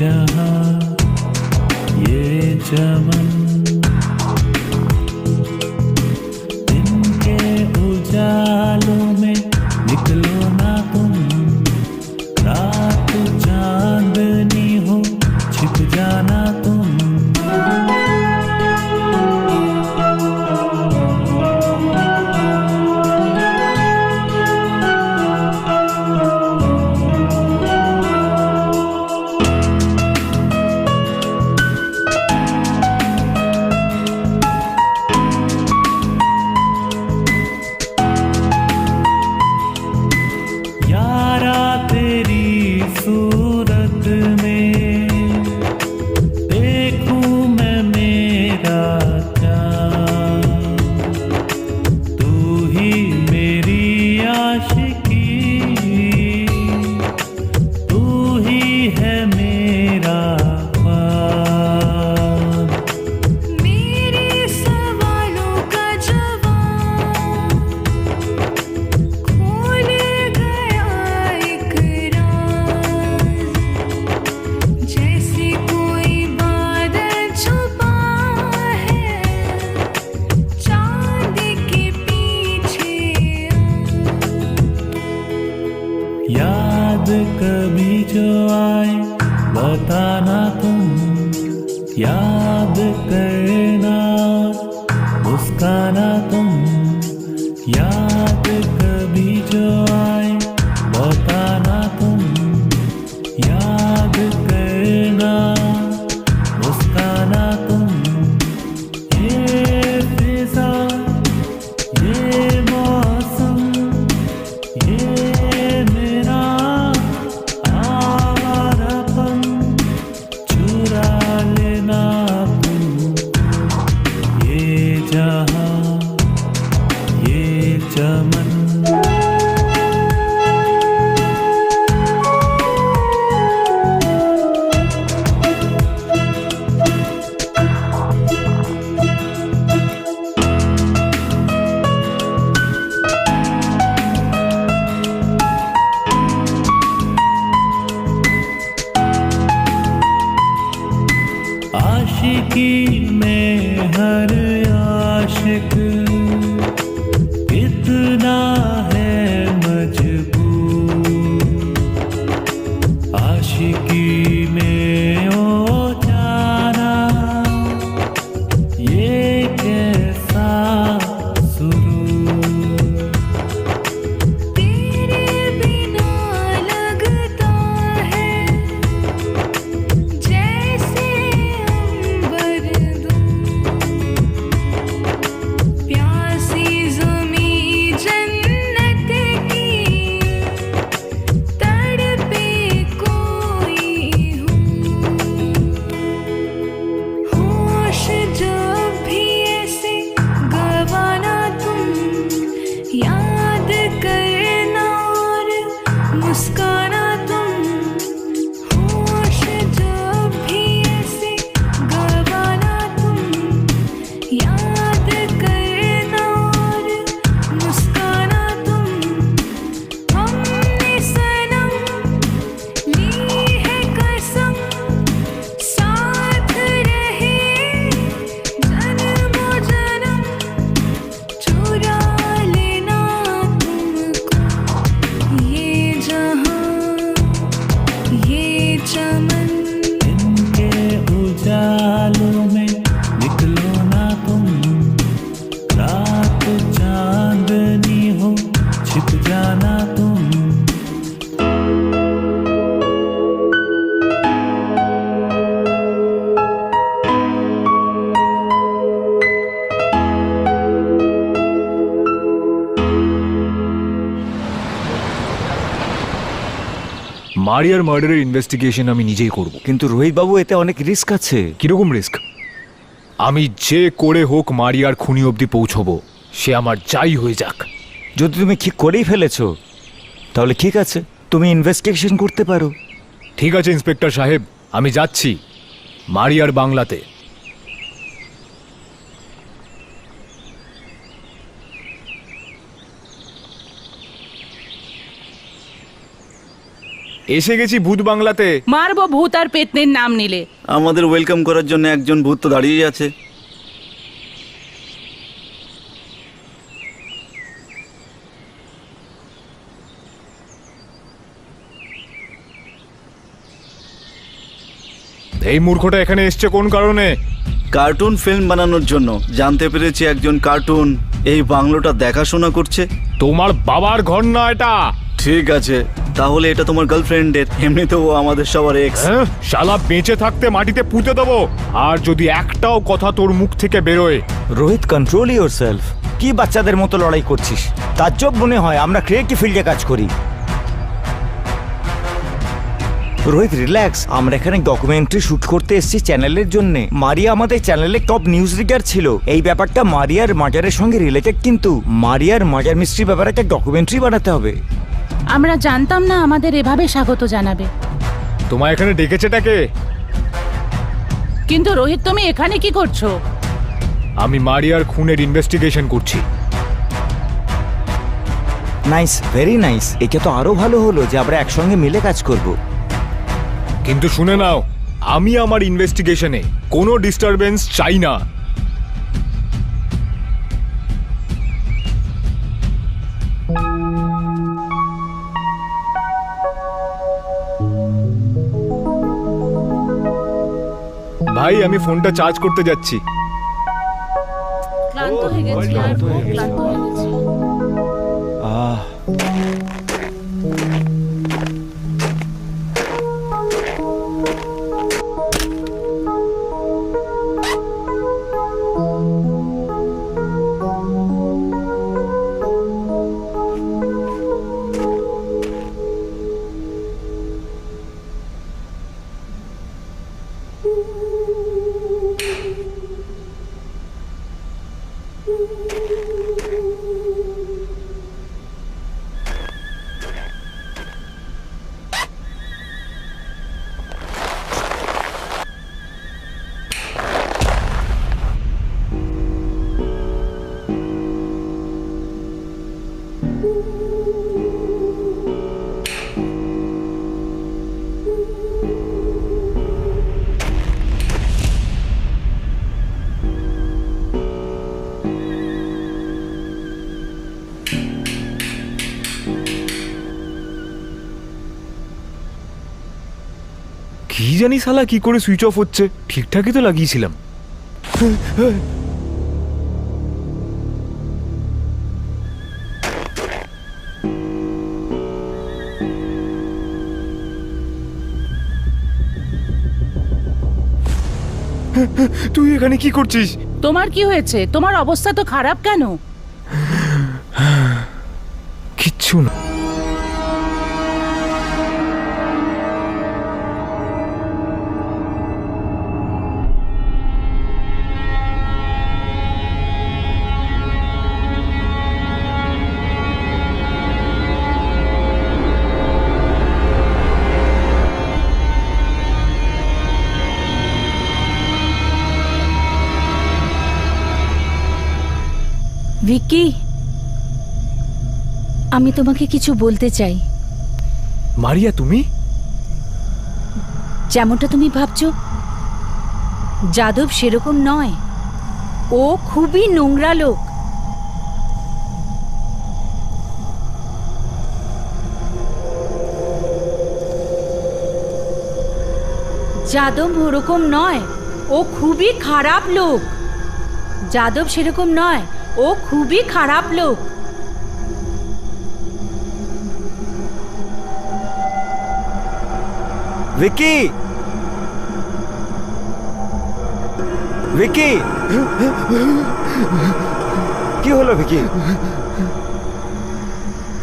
जहां ये चमन। दिन के उजालों में निकलो ना तुम, रात चांदनी हो छिप जाना तुम। यारा तेरी सूरत में देखूं मैं मेरा चाँद, तू ही मेरी आशिकी, तू ही है मेरा ख्वाब।
मेरे सवालों का जवाब खोल गया एक राज, जैसे कोई बादल छुपा है चांद के पीछे।
याद कभी जो आए बताना तुम, याद करना मुस्काना तुम। याद कभी जो आए बताना तुम, याद करना मुस्काना तुम। ये फिजा ये मौसम ये मेरा आशिकी में हर आशिक कितना है मजबूर, आशिकी में ओ जाना ये कैसा सुरूर।
तेरे बिना लगता है जैसे अंबर दूर, प्यासी ज़मीं जन्नत की तड़पे कोई हूँ। होश जब भी ऐसे गवाना तुम, याद करना और मुस्काना तुम। होश जब भी ऐसे गवाना तुम, याद करना और मुस्काना तुम। हमने सनम ली है कसम, साथ रहे जन्मों जन्म। चुरा लेना तुमको ये जहां, ये चमन।
इनके उजालों में निकलो ना तुम, रात चांदनी हो छिप जाना तुम।
মারিয়ার মার্ডারের ইনভেস্টিগেশন আমি নিজেই করব।
কিন্তু রোহিত বাবু, এতে অনেক রিস্ক আছে।
কিরকম রিস্ক? আমি যে করে হোক মারিয়ার খুনি অবধি পৌঁছবো, সে আমার যাই হয়ে যাক।
যদি তুমি ঠিক করেই ফেলেছো তাহলে ঠিক আছে, তুমি ইনভেস্টিগেশন করতে পারো।
ঠিক আছে ইন্সপেক্টর সাহেব, আমি যাচ্ছি মারিয়ার বাংলাতে। এসে গেছি ভূত বাংলাতে।
মারবো ভূত আর পেতনির নাম নিলে।
আমাদের ওয়েলকাম করার জন্য একজন ভূত তো দাঁড়িয়ে আছে।
এই মূর্খটা এখানে এসছে কোন কারণে?
কার্টুন ফিল্ম বানানোর জন্য। জানতে পেরেছি একজন কার্টুন এই বাংলোটা দেখাশোনা করছে।
তোমার বাবার ঘর না এটা?
ঠিক আছে, তাহলে এটা তোমার গার্লফ্রেন্ডের। এমনিতেও ও আমাদের সবার এক্স।
হ্যাঁ, শালা বেঁচে থাকতে মাটিতে পুঁতে দেবো। আর যদি একটাও কথা তোর মুখ থেকে বেরোয়।
Rohit, control yourself. কি বাচ্চাদের মতো লড়াই করছিস? তাজ্জব মনে হয় আমরা ক্রিয়েটিভ ফিল্ডে কাজ করি। রোহিত, রিল্যাক্স। আমরা এখানে ডকুমেন্টারি শুট করতে এসেছি চ্যানেলের জন্য। মারিয়া আমাদের চ্যানেলের টপ নিউজ রিডার ছিল। এই ব্যাপারটা মারিয়ার মার্ডারের সঙ্গে রিলেটেড, কিন্তু মারিয়ার মার্ডার মিস্ট্রি ব্যাপারে একটা ডকুমেন্টারি বানাতে হবে।
আমরা জানতাম না আমাদের এভাবে স্বাগত জানাবে।
তোমায় এখানে ডেকেছেটাকে?
কিন্তু রোহিত, তুমি এখানে কি করছো?
আমি মারিয়ার খুনের ইনভেস্টিগেশন করছি।
Nice, very nice. একে তো আরো ভালো হলো যে আমরা একসঙ্গে মিলে কাজ করব।
কিন্তু শুনে নাও, আমি আমার ইনভেস্টিগেশনে কোনো ডিস্টারবেন্স চাই না। ভাই, আমি ফোনটা চার্জ করতে যাচ্ছি।
ক্লান্ত হয়ে গেছি, আর খুব ক্লান্ত হয়ে গেছি।
কি জানি শালা কি করে সুইচ অফ হচ্ছে, ঠিকঠাকই তো লাগিয়েছিলাম। তুই এখানে কি করছিস?
তোমার কি হয়েছে? তোমার অবস্থা তো খারাপ কেন?
কিচ্ছু না।
ভিকি, আমি তোমাকে কিছু বলতে চাই।
মারিয়া, তুমি?
যেমনটা তুমি ভাবছো যাদব সেরকম নয়। ও খুবই নোংরা লোক। যাদব ওরকম নয়, ও খুবই খারাপ লোক। যাদব সেরকম নয়, ও খুবই খারাপ লোক।
ভিকি, ভিকি, কি হলো ভিকি?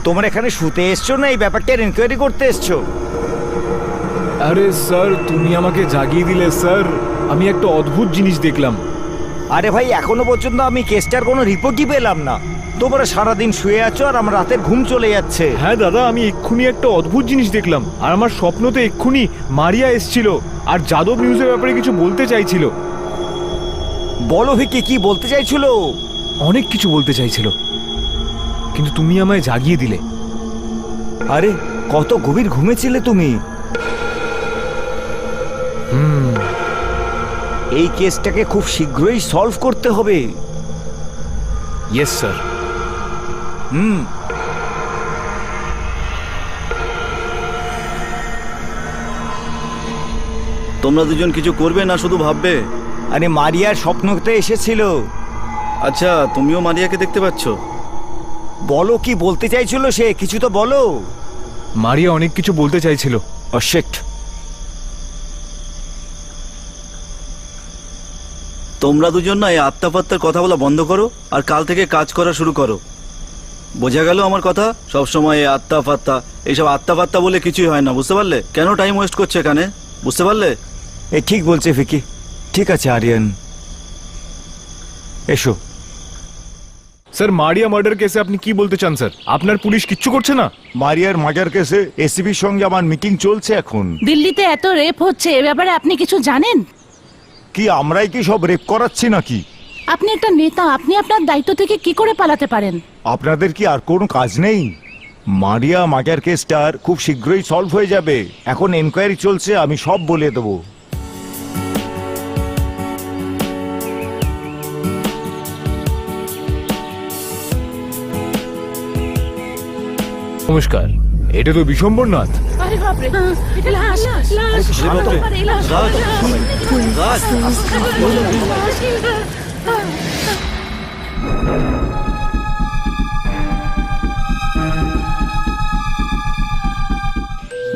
তোমার এখানে শুতে এসছো না এই ব্যাপারটার এনকোয়ারি করতে এসছো?
আরে স্যার, তুমি আমাকে জাগিয়ে দিলে স্যার। আমি একটা অদ্ভুত জিনিস দেখলাম।
আরে ভাই, এখনো পর্যন্ত আমি কেসটার কোনো রিপোর্টই পেলাম না। তোমরা সারাদিন শুয়ে আছো আর আমার রাতের ঘুম চলে যাচ্ছে।
হ্যাঁ দাদা, আমি এক্ষুনি একটা অদ্ভুত জিনিস দেখলাম, আর আমার স্বপ্নতে এক্ষুনি মারিয়া এসছিল আর যাদব নিউজের ব্যাপারে কিছু বলতে চাইছিল।
বলো ভিকি, কি বলতে চাইছিল?
অনেক কিছু বলতে চাইছিল, কিন্তু তুমি আমায় জাগিয়ে দিলে।
আরে কত গভীর ঘুমেছিলে তুমি। এই কেসটাকে খুব শীঘ্রই সলভ করতে হবে।
Yes sir.
তোমরা দুজন কিছু করবে না শুধু ভাববে?
আরে মারিয়ার স্বপ্নতে এসেছিল।
আচ্ছা, তুমিও মারিয়াকে দেখতে পাচ্ছ?
বলো, কি বলতে চাইছিল সে? কিছু তো বলো।
মারিয়া অনেক কিছু বলতে চাইছিল।
শিট।
তোমরা দুজন না এই আত্মাপাত্তার কথা বলা বন্ধ করো আর কাল থেকে কাজ করা শুরু করো। বোঝা গেল আমার কথা? সবসময় এই আত্মাপাত্তা, এইসব আত্মাপাত্তা বলে কিছুই হয় না, বুঝতে পারলে? কেন টাইম ওয়েস্ট করছে এখানে, বুঝতে পারলে?
এ ঠিক বলছে ভিকি। ঠিক আছে আরিয়ান, এসো।
স্যার, মারিয়া মার্ডার কেসে আপনি কি বলতে চান স্যার? আপনার পুলিশ কিচ্ছু করছে না?
মারিয়ার মার্ডার কেসে এসিবির সঙ্গে আমার মিটিং চলছে এখন।
দিল্লিতে এত রেপ হচ্ছে, এ ব্যাপারে আপনি কিছু জানেন?
কি আমরাই কি সব রেপ করাচ্ছি নাকি?
আপনি একটা নেতা, আপনি আপনার দায়িত্ব থেকে কি করে পালাতে পারেন?
আপনাদের কি আর কোনো কাজ নেই? মারিয়া মার্ডার কেসটার খুব শীঘ্রই সলভ হয়ে যাবে। এখন এনকোয়ারি চলছে, আমি সব বলে দেবো।
নমস্কার, এটা তো বিশম্বরনাথ।
আরে বাপরে, এটা লাশ, লাশ, আরে লাশ,
রাজ, রাজ,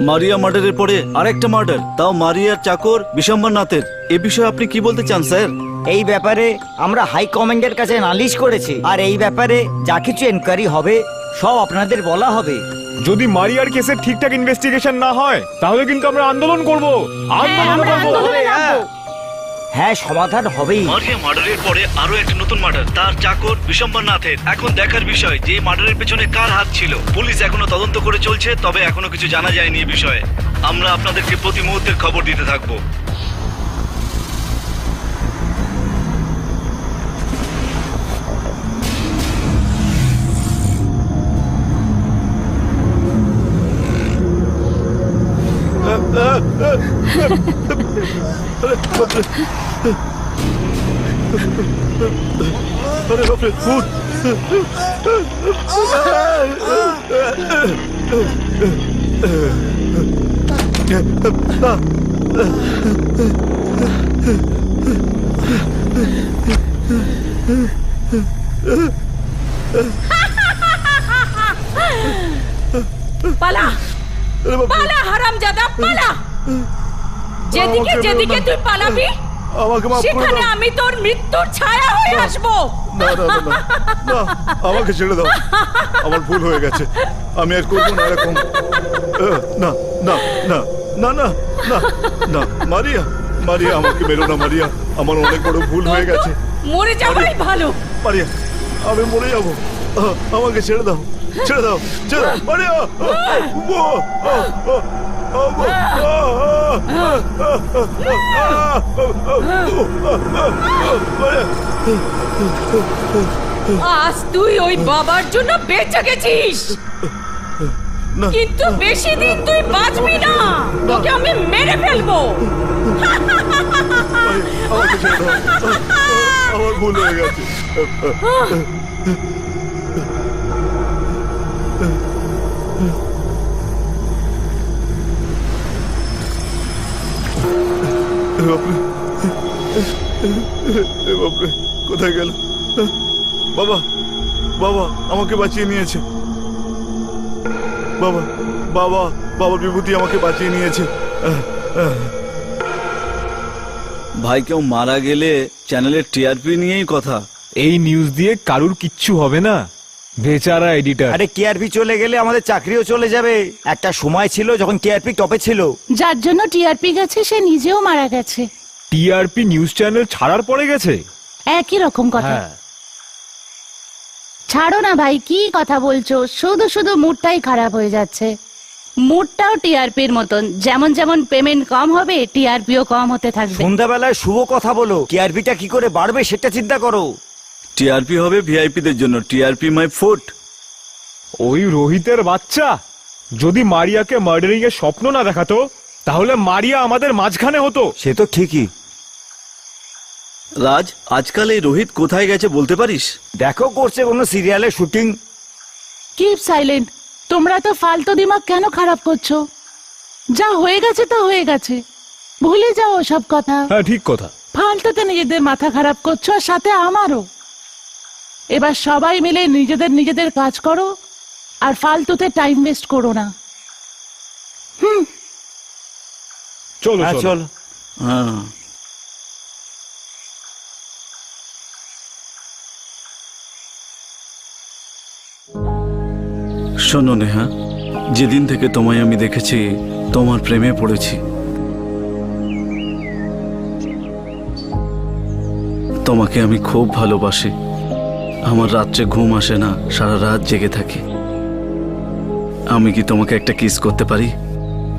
মারিয়া মার্ডারের পরে আরেকটা মার্ডার, তাও মারিয়ার চাকর বিশম্বরনাথের। এ বিষয়ে আপনি কি বলতে চান স্যার?
এই ব্যাপারে আমরা হাই কমান্ডের কাছে নালিশ করেছি, আর এই ব্যাপারে যা কিছু এনকোয়ারি হবে সব আপনাদের বলা হবে।
যদি মারিয়ার কেসের ঠিকঠাক ইনভেস্টিগেশন না হয় তাহলে কিন্তু আমরা আন্দোলন করব।
হ্যাঁ, সমাধান হবেই।
মারিয়া মার্ডারের পরে আরো একটা নতুন মার্ডার, তার চাকর বিশম্বরনাথের। এখন দেখার বিষয় যে মার্ডারের পেছনে কার হাত ছিল। পুলিশ এখনো তদন্ত করে চলছে, তবে এখনো কিছু জানা যায়নি এই বিষয়ে। আমরা আপনাদেরকে প্রতি মুহূর্তের খবর দিতে থাকবো। আরে বাপরে, ভূত!
পালা পালা হারামজাদা পালা, যেদিকে যেদিকে তুই পালাবি
আমাকে মাফ করে
সেখানে
দাও।
আমি তোর মৃত্যুর ছায়া হয়ে আসবো।
না না না না, না, আমাকে ছেড়ে দাও, আমার ভুল হয়ে গেছে, আমি আর করবো না এরকম। না না না না না না না, মারিয়া মারিয়া, আমাকে মেরো না মারিয়া, আমার অনেক বড় ভুল হয়ে গেছে।
মরে যাওয়াই ভালো।
মারিয়া, আমি মরে যাবো, আমাকে ছেড়ে দাও, ছেড়ে দাও, ছেড়ে দাও, মারিয়া।
আজ তুই ওই বাবার জন্য বেঁচে গেছিস,
না,
কিন্তু বেশি দিন তুই বাঁচবি না, তোকে আমি মেরে ফেলবো।
আমাকে ছেড়ে দাও, আমার ভুল হয়ে গেছে। বাপরে, কোথায় গেল? বাবা, বাবা আমাকে বাঁচিয়ে নিয়েছে, বাবা, বাবা, বাবার বিভূতি আমাকে বাঁচিয়ে নিয়েছে।
ভাই কেউ মারা গেলে চ্যানেলের টিআরপি নিয়েই কথা।
এই নিউজ দিয়ে কারুর কিচ্ছু হবে না, বেচারা এডিটর।
আরে কেআরপি চলে গেলে আমাদের চাকরিও চলে যাবে। একটা সময় ছিল যখন কেআরপি টপে ছিল।
যার জন্য টিআরপি গেছে সে নিজেও মারা গেছে।
টিআরপি নিউজ চ্যানেল ছাড়ার পরে গেছে।
একই রকম কথা।
হ্যাঁ,
ছাড়ো না ভাই, কি কথা বলছো? শুধু শুধু মুডটাই খারাপ হয়ে যাচ্ছে। মুডটাও টিআরপির মতন, যেমন যেমন পেমেন্ট কম হবে টিআরপিও কম হতে থাকবে।
সন্ধ্যাবেলায় শুভ কথা বলো, কেআরপিটা কি করে বাড়বে সেটা চিন্তা করো।
টিআরপি হবে ভিআইপিদের জন্য, টিআরপি মাই ফুট।
ওই রোহিতের বাচ্চা যদি মারিয়াকে মার্ডারিং এর স্বপ্ন না দেখাতো, তাহলে মারিয়া আমাদের মাঝখানে হতো।
সে তো ঠিকই।
রাজ, আজকাল এই রোহিত কোথায় গেছে বলতে পারিস?
দেখো করছে কোনো সিরিয়ালের শুটিং।
Keep silent. তোমরা তো ফালতু দিমাগ কেন খারাপ করছো? যা হয়ে গেছে তা হয়ে গেছে, ভুলে যাও সব কথা।
হ্যাঁ, ঠিক কথা।
ফালতুতে নিজেদের মাথা খারাপ করছো, আর সাথে আমারও। এবার সবাই মিলে নিজেদের নিজেদের কাজ করো, আর ফালতুতে টাইম ওয়েস্ট করো না।
চলো
হ্যাঁ
চলো।
চল।
হ্যাঁ, শোনো নেহা, যেদিন থেকে তোমায় আমি দেখেছি তোমার প্রেমে পড়েছি। তোমাকে আমি খুব ভালোবাসি। আমার রাত্রে ঘুম আসে না, সারা রাত জেগে থাকি। আমি কি তোমাকে একটা কিস করতে পারি?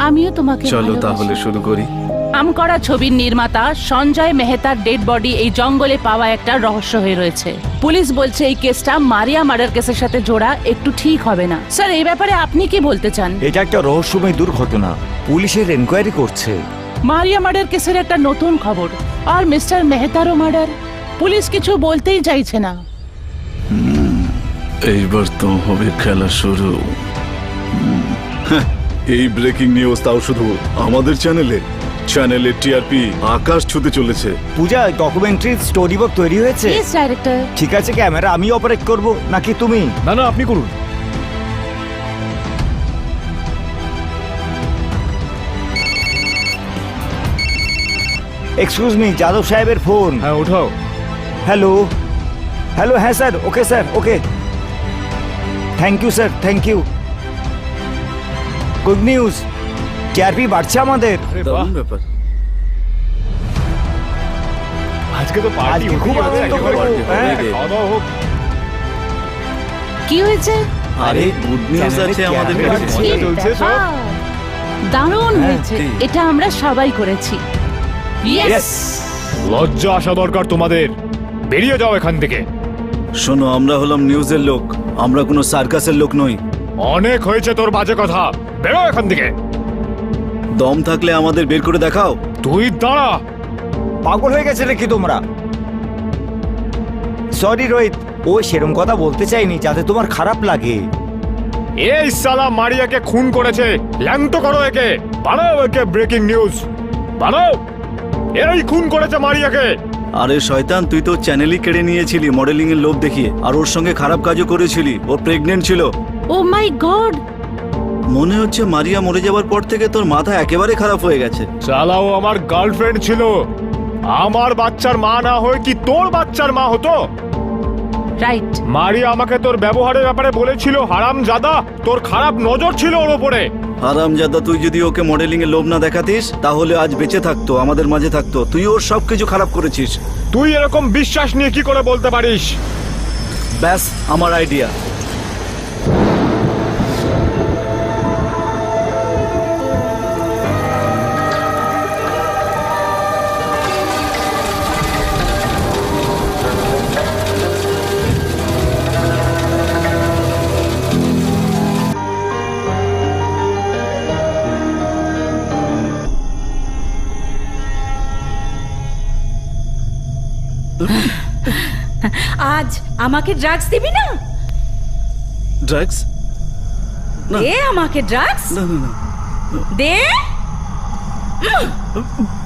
আমিও তোমাকে
চলো
ভালোবাসি।
তাহলে শুরু করি।
নামকরা ছবির নির্মাতা সঞ্জয় মেহতার ডেড বডি এই জঙ্গলে পাওয়া একটা রহস্য হয়ে রয়েছে। পুলিশ বলছে এই কেসটা মারিয়া মার্ডার কেসের সাথে জোড়া একটু ঠিক হবে না। স্যার, এই ব্যাপারে আপনি কি বলতে চান?
এটা একটা রহস্যময় দুর্ঘটনা, পুলিশের এনকোয়ারি করছে।
মারিয়া মার্ডার কেসের একটা নতুন খবর, আর মিস্টার মেহতারও মার্ডার। পুলিশ কিছু বলতেই চাইছে না।
এইবার তো হবে খেলা শুরু।
এই ব্রেকিং নিউজ, তাও শুধু আমাদের চ্যানেলের টিআরপি আকাশ ছুতে চলেছে।
পূজা, ডকুমেন্টারি স্টোরি বুক তৈরি হয়েছে?
Yes director.
ঠিক আছে, ক্যামেরা আমি অপারেট করব নাকি তুমি?
না না, আপনি করুন।
এক্সকিউজ মি, যাদব সাহেবের ফোন।
হ্যাঁ, ওঠাও।
হ্যালো হ্যালো, হ্যাঁ sir, okay sir, okay. Thank you sir, thank you. Good news, TRP বাড়ছে আমাদের।
আরে বাহ,
দারুণ ব্যাপার।
আজকে তো পার্টি
আজকে খুব আনন্দ করবো, হ্যাঁ।
খাওয়া দাওয়া হোক।
কি হয়েছে?
আরে গুড নিউজ আছে আমাদের
চ্যানেলে
কাছে।
মজা চলছে সব।
হ্যাঁ, দারুণ
হ্যাঁ,
হয়েছে।
ঠিক।
এটা আমরা সবাই করেছি।
Yes!
লজ্জা আসা দরকার তোমাদের। বেরিয়ে যাও এখান থেকে।
শোনো, আমরা হলাম নিউজের লোক, আমরা কোনো সার্কাসের লোক নই।
অনেক হয়েছে তোর বাজে কথা, বেরো এখান থেকে।
দম থাকলে আমাদের বের করে দেখাও।
তুই দাঁড়া।
পাগল হয়ে গেছে নাকি তোমরা? সরি রোহিত, ও সেরকম কথা বলতে চাইনি যাতে তোমার খারাপ লাগে।
এই সালা মারিয়াকে খুন করেছে, ল্যাংটো করো একে, বানাও একে ব্রেকিং নিউজ। বলো, এই খুন করেছে মারিয়াকে।
আরে শয়তান, তুই তো চ্যানেলই কেড়ে নিয়েছিলি মডেলিং এর লোভ দেখিয়ে, আর ওর সঙ্গে খারাপ কাজও করেছিলি। ও প্রেগনেন্ট ছিল।
ও মাই গড!
মনে হচ্ছে মারিয়া মরে যাওয়ার পর থেকে তোর মাথা একেবারে খারাপ হয়ে গেছে।
চালাও, আমার গার্লফ্রেন্ড ছিল। আমার বাচ্চার মা না হয়ে কি তোর বাচ্চার মা হতো?
রাইট।
মারিয়া আমাকে তোর ব্যবহারের ব্যাপারে বলেছিল হারামজাদা। তোর খারাপ নজর ছিল ওর ওপরে।
হারামজাদা, তুই যদি ওকে মডেলিং এর লোভ না দেখাতিস তাহলে আজ বেঁচে থাকতো, আমাদের মাঝে থাকতো। তুই ওর সবকিছু খারাপ করেছিস।
তুই এরকম বিশ্বাস নিয়ে কি করে বলতে পারিস?
ব্যাস, আমার আইডিয়া।
আজ আমাকে ড্রাগস দিবি না?
ড্রাগস? না।
দে আমাকে ড্রাগস,
না না না।
দে।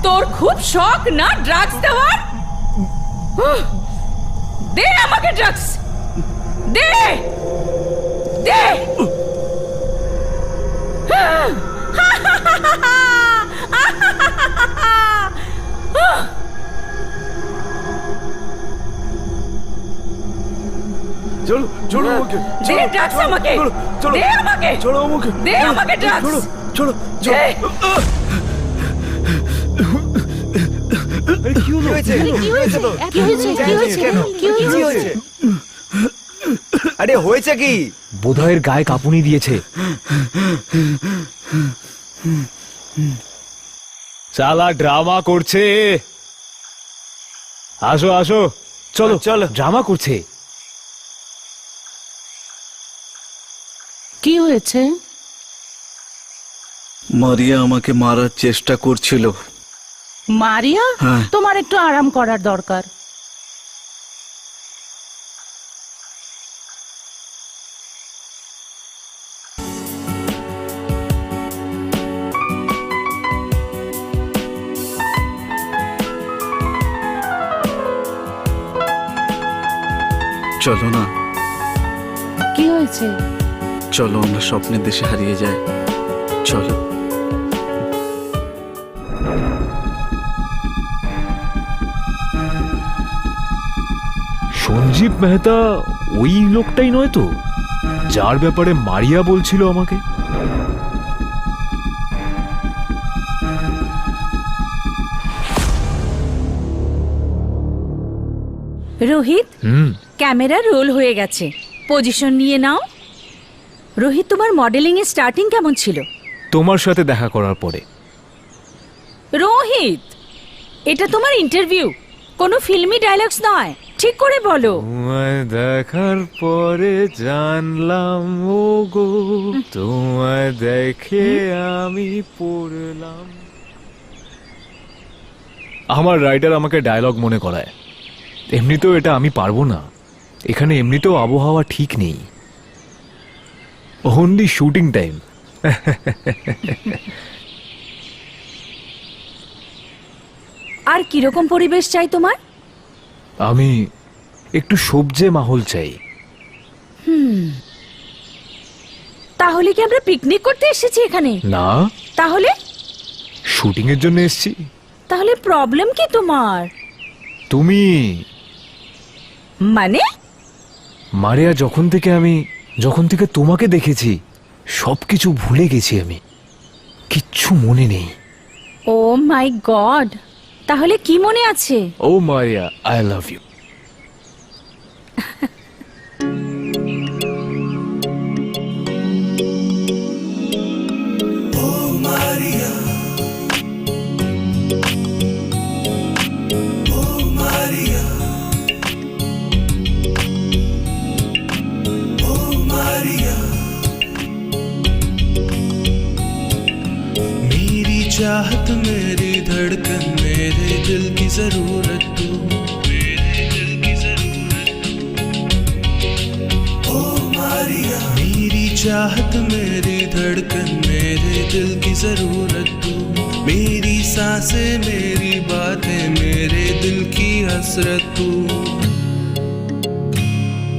তোর খুব শখ না ড্রাগস দেওয়ার? দে আমাকে ড্রাগস, দে দে।
চলো চলো আমাকে,
দে ড্রাগস আমাকে,
চলো
দে আমাকে,
চলো আমাকে,
দে আমাকে ড্রাগস।
চলো চলো
দে।
কি হয়েছে?
কি হয়েছে? কি হয়েছে? কি হয়েছে? কি হয়েছে?
আরে হয়েছে কি?
বোধহয়ের গায়ে কাঁপুনি দিয়েছে। চালা ড্রামা করছে। আসো আসো, চলো
চলো।
ড্রামা করছে।
কি হয়েছে?
মারিয়া আমাকে মারার চেষ্টা করছিল।
মারিয়া,
হ্যাঁ।
তোমার একটু আরাম করার দরকার।
চলো না,
কি হয়েছে?
চলো আমরা স্বপ্নের দেশে হারিয়ে যাই। চলো।
সঞ্জীব মেহতা ওই লোকটাই নয় তো, যার ব্যাপারে মারিয়া বলছিল আমাকে?
রোহিত,
হুম।
ক্যামেরা রোল হয়ে গেছে, পজিশন নিয়ে নাও। রোহিত, তোমার মডেলিং এর স্টার্টিং কেমন ছিল?
তোমার সাথে দেখা করার পরে।
রোহিত, এটা তোমার ইন্টারভিউ, কোনো ফিল্মি ডায়লগস নয়, ঠিক করে বলো।
তোমায় দেখার পরে জানলাম ও গো, তোমায় দেখে আমি পড়লাম। আমার রাইটার আমাকে ডায়লগ মনে করায়। এমনিতেও এটা আমি পারবো না। এখানে এমনিতেও আবহাওয়া ঠিক নেই, অনলি শুটিং টাইম।
আর কিরকম পরিবেশ চাই তোমার?
আমি একটু সবজে মাহল চাই।
তাহলে কি আমরা পিকনিক করতে এসেছি এখানে?
না,
তাহলে?
শুটিং এর জন্য এসেছি।
তাহলে প্রবলেম কি তোমার?
তুমি
মানে?
মারিয়া, যখন থেকে তোমাকে দেখেছি সবকিছু ভুলে গেছি আমি, কিচ্ছু মনে নেই।
ও মাই গড, তাহলে কি মনে আছে?
ও মারিয়া, আই লাভ ইউ।
मेरी चाहत मेरी धड़कन मेरे दिल की जरूरत तू, मेरे दिल की जरूरत ओ मारिया। मेरी चाहत मेरी धड़कन मेरे दिल की जरूरत तू, मेरी सांसें मेरी बातें मेरे दिल की हसरत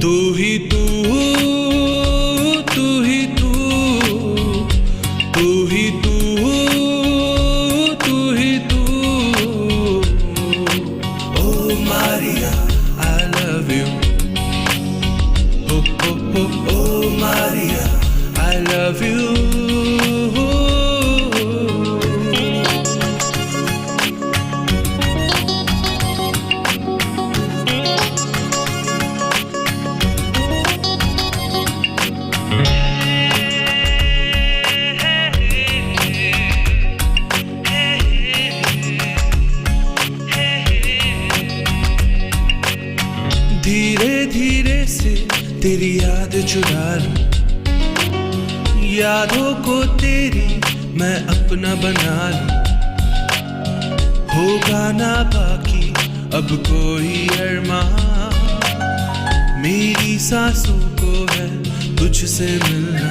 तू ही तू, तू ही तू, तू ही तू, तू ही तू। ओ मारिया आई लव यू, ओ मारिया आई लव यू। धीरे धीरे से तेरी याद चुरा लूं, यादों को तेरी मैं अपना बना लूं। होगा ना बाकी अब कोई अरमान, मेरी सांसों को है तुझसे मिलना।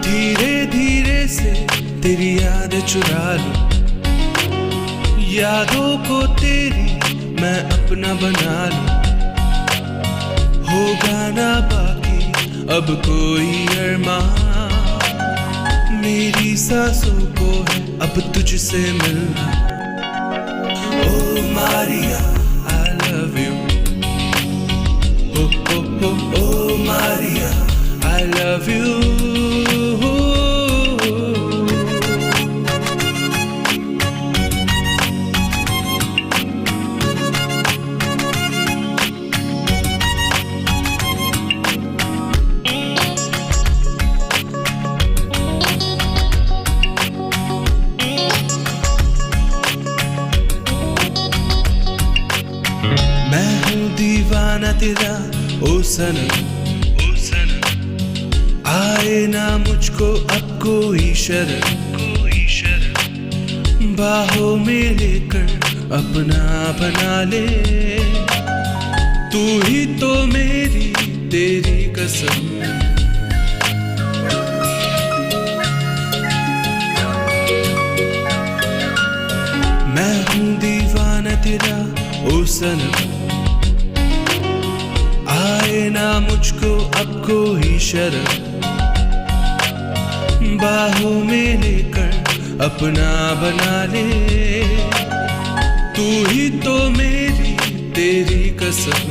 धीरे धीरे से तेरी याद चुरा लूं, यादों को तेरी मैं अपना बना लूं। होगा ना बाकी अब कोई अरमान, मेरी सांसों को है अब तुझसे मिलना। ओ मारिया आई लव यू, ओ मारिया आई लव यू। मैं हूँ दीवाना तेरा ओ सनम, आए ना मुझको अब कोई शर्म, बाहों में लेकर अपना बना ले। तू ही तो मेरी तेरी कसम। मैं हूँ दीवाना तेरा ओ सनम, आए ना मुझको अब कोई शर्म, बाहों में लेकर अपना बना ले। तू ही तो मेरी तेरी कसम।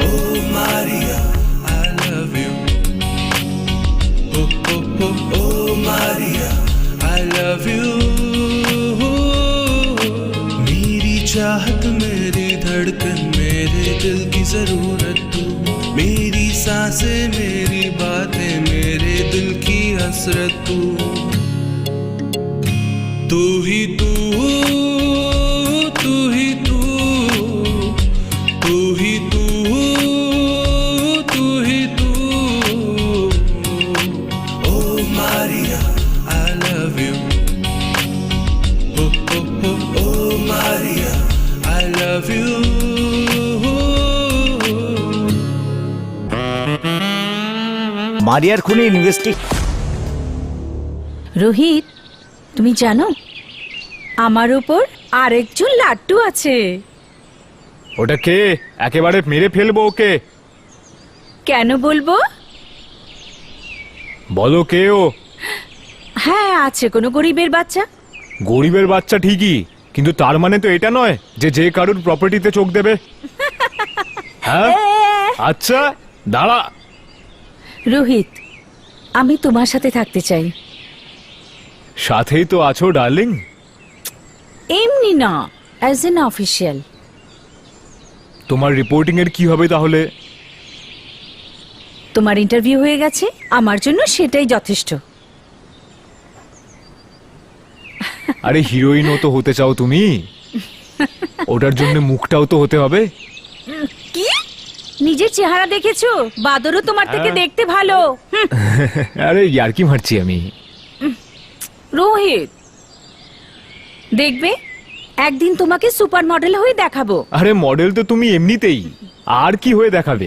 ओ मारिया आई लव यू, ओ मारिया आई लव यू। मेरी चाहत मेरी धड़कन मेरे दिल की जरूरत तू, मेरी सांसें मेरी बातें मेरे दिल की हसरत तू। तू ही तू, तू ही तू, तू ही तू, तू ही तू। ओ मारिया आई लव यू, ओ मारिया आई लव यू।
মারিয়ার খুনি ইনভেস্টিগ
রোহিত, তুমি জানো আমার উপর আরেকজন লাট্টু আছে।
ওটা কে? একেবারে মেরে ফেলবো ওকে।
কেন বলবো?
বলো কে ও?
হ্যাঁ, আছে কোনো গরিবের বাচ্চা।
গরিবের বাচ্চা ঠিকই, কিন্তু তার মানে তো এটা নয় যে যে কারুর প্রপার্টিতে চোখ দেবে। হ্যাঁ আচ্ছা দাঁড়া।
রোহিত, আমি তোমার সাথে থাকতে চাই।
সাথেই তো আছো ডার্লিং।
এমনি না, অ্যাজ এন অফিসিয়াল।
তোমার রিপোর্টিং এর কি হবে তাহলে?
তোমার ইন্টারভিউ হয়ে গেছে, আমার জন্য সেটাই যথেষ্ট।
আরে হিরোইনও তো হতে চাও তুমি, ওটার জন্য মুখটাও তো হতে হবে।
কি নিজের চেহারা দেখেছো? বাদরও তোমার থেকে দেখতে ভালো।
আরে ইয়ার্কি মারছি আমি।
রোহিত, দেখবে একদিন তোমাকে সুপার মডেল হয়ে দেখাবো।
আরে মডেল তো তুমি এমনিতেই, আর কি হয়ে দেখাবে?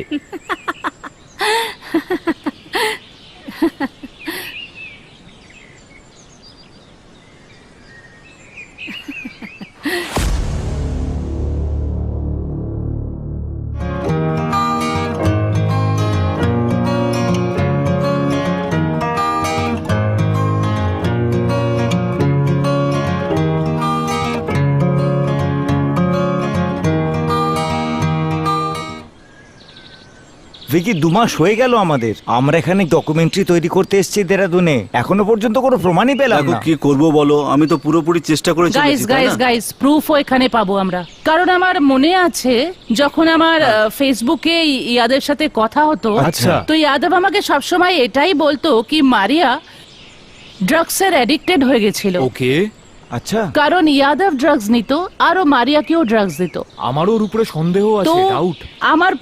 ভিকি 2 মাস হয়ে গেল আমাদের, আমরা এখানে ডকুমেন্টারি তৈরি করতে এসেছি দেরাদুনে, এখনো পর্যন্ত কোনো প্রমাণই পেলাম
দেখো
না।
কি করব বলো, আমি তো পুরোপুরি চেষ্টা করে
গাইস
চলেছি, তাই
গাইস
না?
গাইস প্রুফও এখানে পাবো আমরা, কারণ আমার মনে আছে যখন আমার ফেসবুকে ইয়াদের সাথে কথা হতো,
আচ্ছা।
তো ইয়াদব আমাকে সবসময় এটাই বলতো কি মারিয়া ড্রাগসের অ্যাডিক্টেড হয়ে গেছিল,
ওকে,
আচ্ছা,
কারণ ইয়াদব ড্রাগস নিত আর ও মারিয়াকেও ড্রাগস দিত।
আমারও ওর উপরে সন্দেহ
তো
আছে, ডাউট।
আমার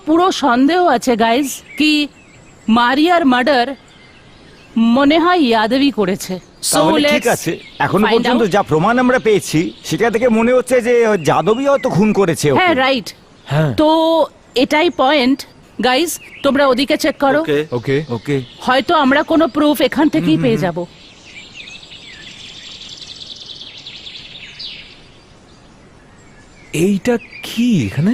পুরো সন্দেহ আছে গাইজ কি মারিয়ার মার্ডার মনে হয় ইয়াদবই করেছে। So
তাহলে ঠিক
let's
আছে, এখনো
find
পর্যন্ত
out.
যা প্রমাণ আমরা পেয়েছি সেটা থেকে মনে হচ্ছে যে যাদবই হয়তো খুন করেছে ওকে।
হ্যাঁ রাইট,
হ্যাঁ,
তো এটাই পয়েন্ট। গাইজ তোমরা ওদিকে চেক করো,
ওকে
ওকে।
ওকে,
হয়তো আমরা কোনো প্রুফ এখান থেকেই পেয়ে যাব।
এইটা কি এখানে?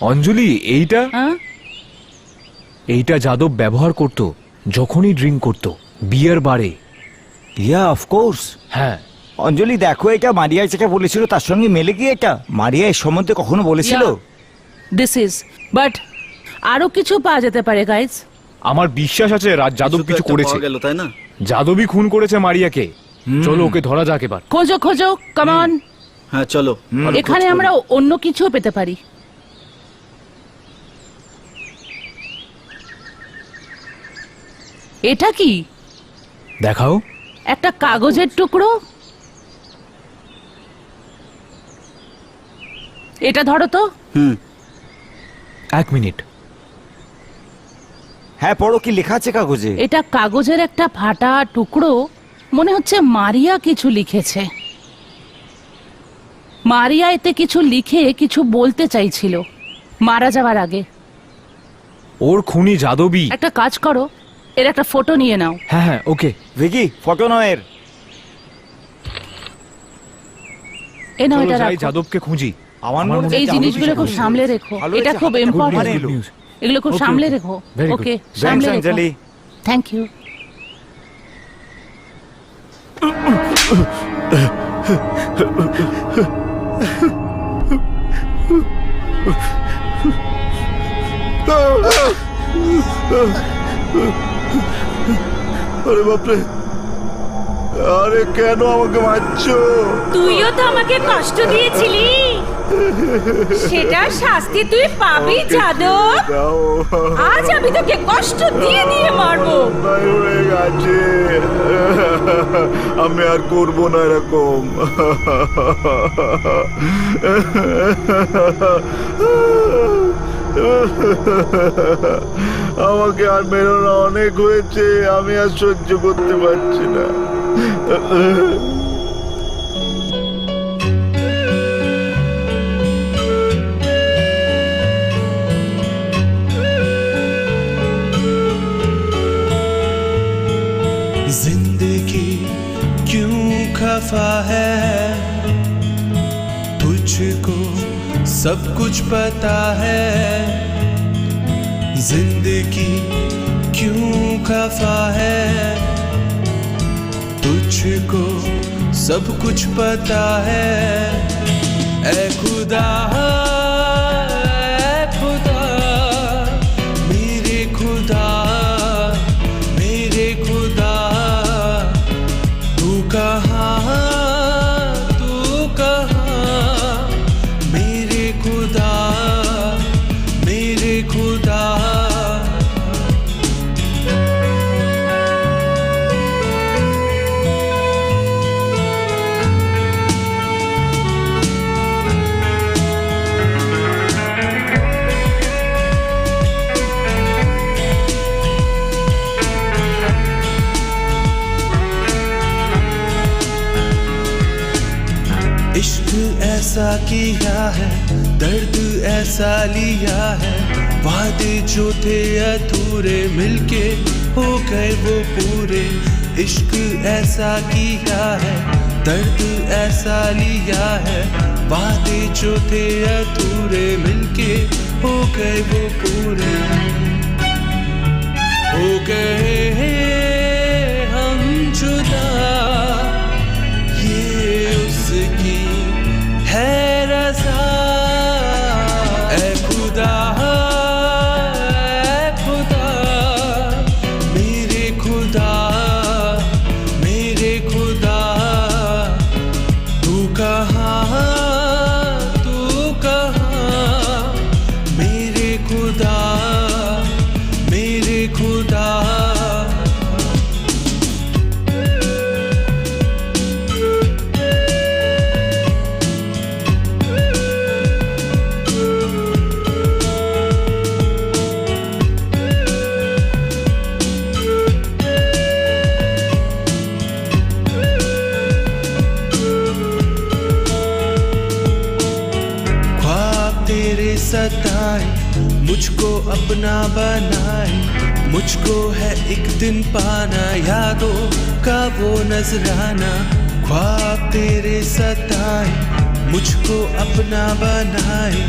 অঞ্জলি, এইটা
হ্যাঁ
এইটা যাদব ব্যবহার করত যখনই ড্রিঙ্ক করত বিয়ার বারে।
Yeah of course.
হ্যাঁ,
অঞ্জলি দেখো, এটা মারিয়া যেটা বলেছিল তার সঙ্গে মেলে কি এটা? মারিয়া এর সম্বন্ধে কখনো বলেছিল?
দিস ইজ, বাট আরো কিছু পাওয়া যেতে পারে গাইজ।
আমার বিশ্বাস আছে যাদব
তো
কিছু
একটা
করেছে,
পাওয়া গেল, তাই না?
যাদবই খুন করেছে মারিয়াকে। চলো ওকে ধরা যাক এবার।
খোঁজো খোঁজো, কামান।
হ্যাঁ চলো, ভালো
এখানে
খোঁজ
আমরা
করি।
অন্য কিছুও পেতে পারি। এটা কি?
দেখাও।
একটা কাগজের টুকরো। এটা ধরো তো।
হুম,
1 মিনিট।
হ্যাঁ পড়ো, কি লেখা আছে কাগজে?
এটা কাগজের একটা ফাটা টুকরো, মনে হচ্ছে মারিয়া কিছু লিখেছে। মারিয়া এতে কিছু লিখে কিছু বলতে চাইছিল মারা যাওয়ার আগে।
ওর খুনি যাদবই।
একটা কাজ করো, এর একটা ফটো নিয়ে নাও।
হ্যাঁ হ্যাঁ, ওকে।
ভিকি ফটো নয়ের।
এ নাও,
চলো
এটা
যাই,
রাখো।
যাদবকে খুঁজি।
আমার মনে হচ্ছে
এই
যাদবই
জিনিসগুলো
কিছু
খুব
করেছে।
সামলে রেখো,
ভালো
এটা
হয়েছে,
খুব
হাতে good
ইম্পর্টেন্ট।
news।
এগুলো খুব
Okay,
সামলে
okay.
রেখো।
Very good.
ওকে,
Thanks,
সামলে রেখো।
অঞ্জলি।
Thank you.
আরে বাপরে, আরে কেন আমাকে মারছো?
তুইও তো আমাকে কষ্ট দিয়েছিলি, সেটা শাস্তি তুই পাবি যাদব।
দাও,
আজ আমি তোকে কষ্ট দিয়ে দিয়ে মারবো।
তাই হয়ে গেছে, আমি আর করবো না এরকম। আমাকে আর মেরো না, অনেক হয়েছে, আমি আর সহ্য করতে পারছি না।
जिंदगी क्यों खफा है, तुझको सब कुछ पता है। जिंदगी क्यों खफा है, तुझको सब कुछ पता है। ऐ खुदा, ऐ खुदा, मेरे खुदा, मेरे खुदा, तू कहाँ, तू कहाँ, मेरे खुदा, मेरे खुदा। इश्क ऐसा किया है, दर्द ऐसा लिया है, वादे जो थे अधूरे मिलके हो गए वो पूरे। इश्क ऐसा किया है, दर्द ऐसा लिया है, वादे जो थे अधूरे मिलके हो गए वो पूरे। हो गए हम जुदा, ये उसकी है रज़ा। ऐ तेरे सताए, मुझको अपना बनाए, मुझको है एक दिन पाना यादों का वो नजराना। ख्वाब तेरे सताए, मुझको अपना बनाए,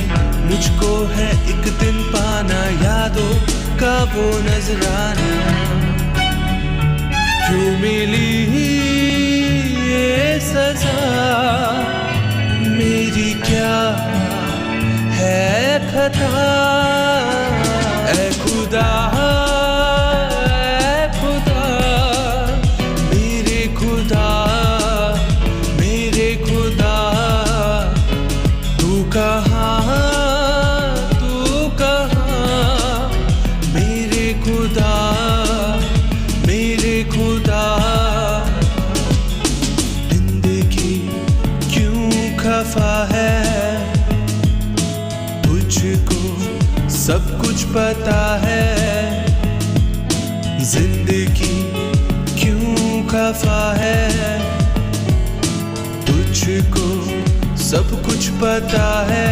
मुझको है एक दिन पाना यादों का वो नजराना। क्यों मिली ये सजा, मेरी क्या है खता। ऐ खुदा, ऐ खुदा, मेरे खुदा, मेरे खुदा, तू कहाँ, तू कहाँ, मेरे खुदा, मेरे खुदा। जिंदगी क्यों खफा है, तुझको सब कुछ पता है। जिंदगी क्यों खफा है, तुझको सब कुछ पता है।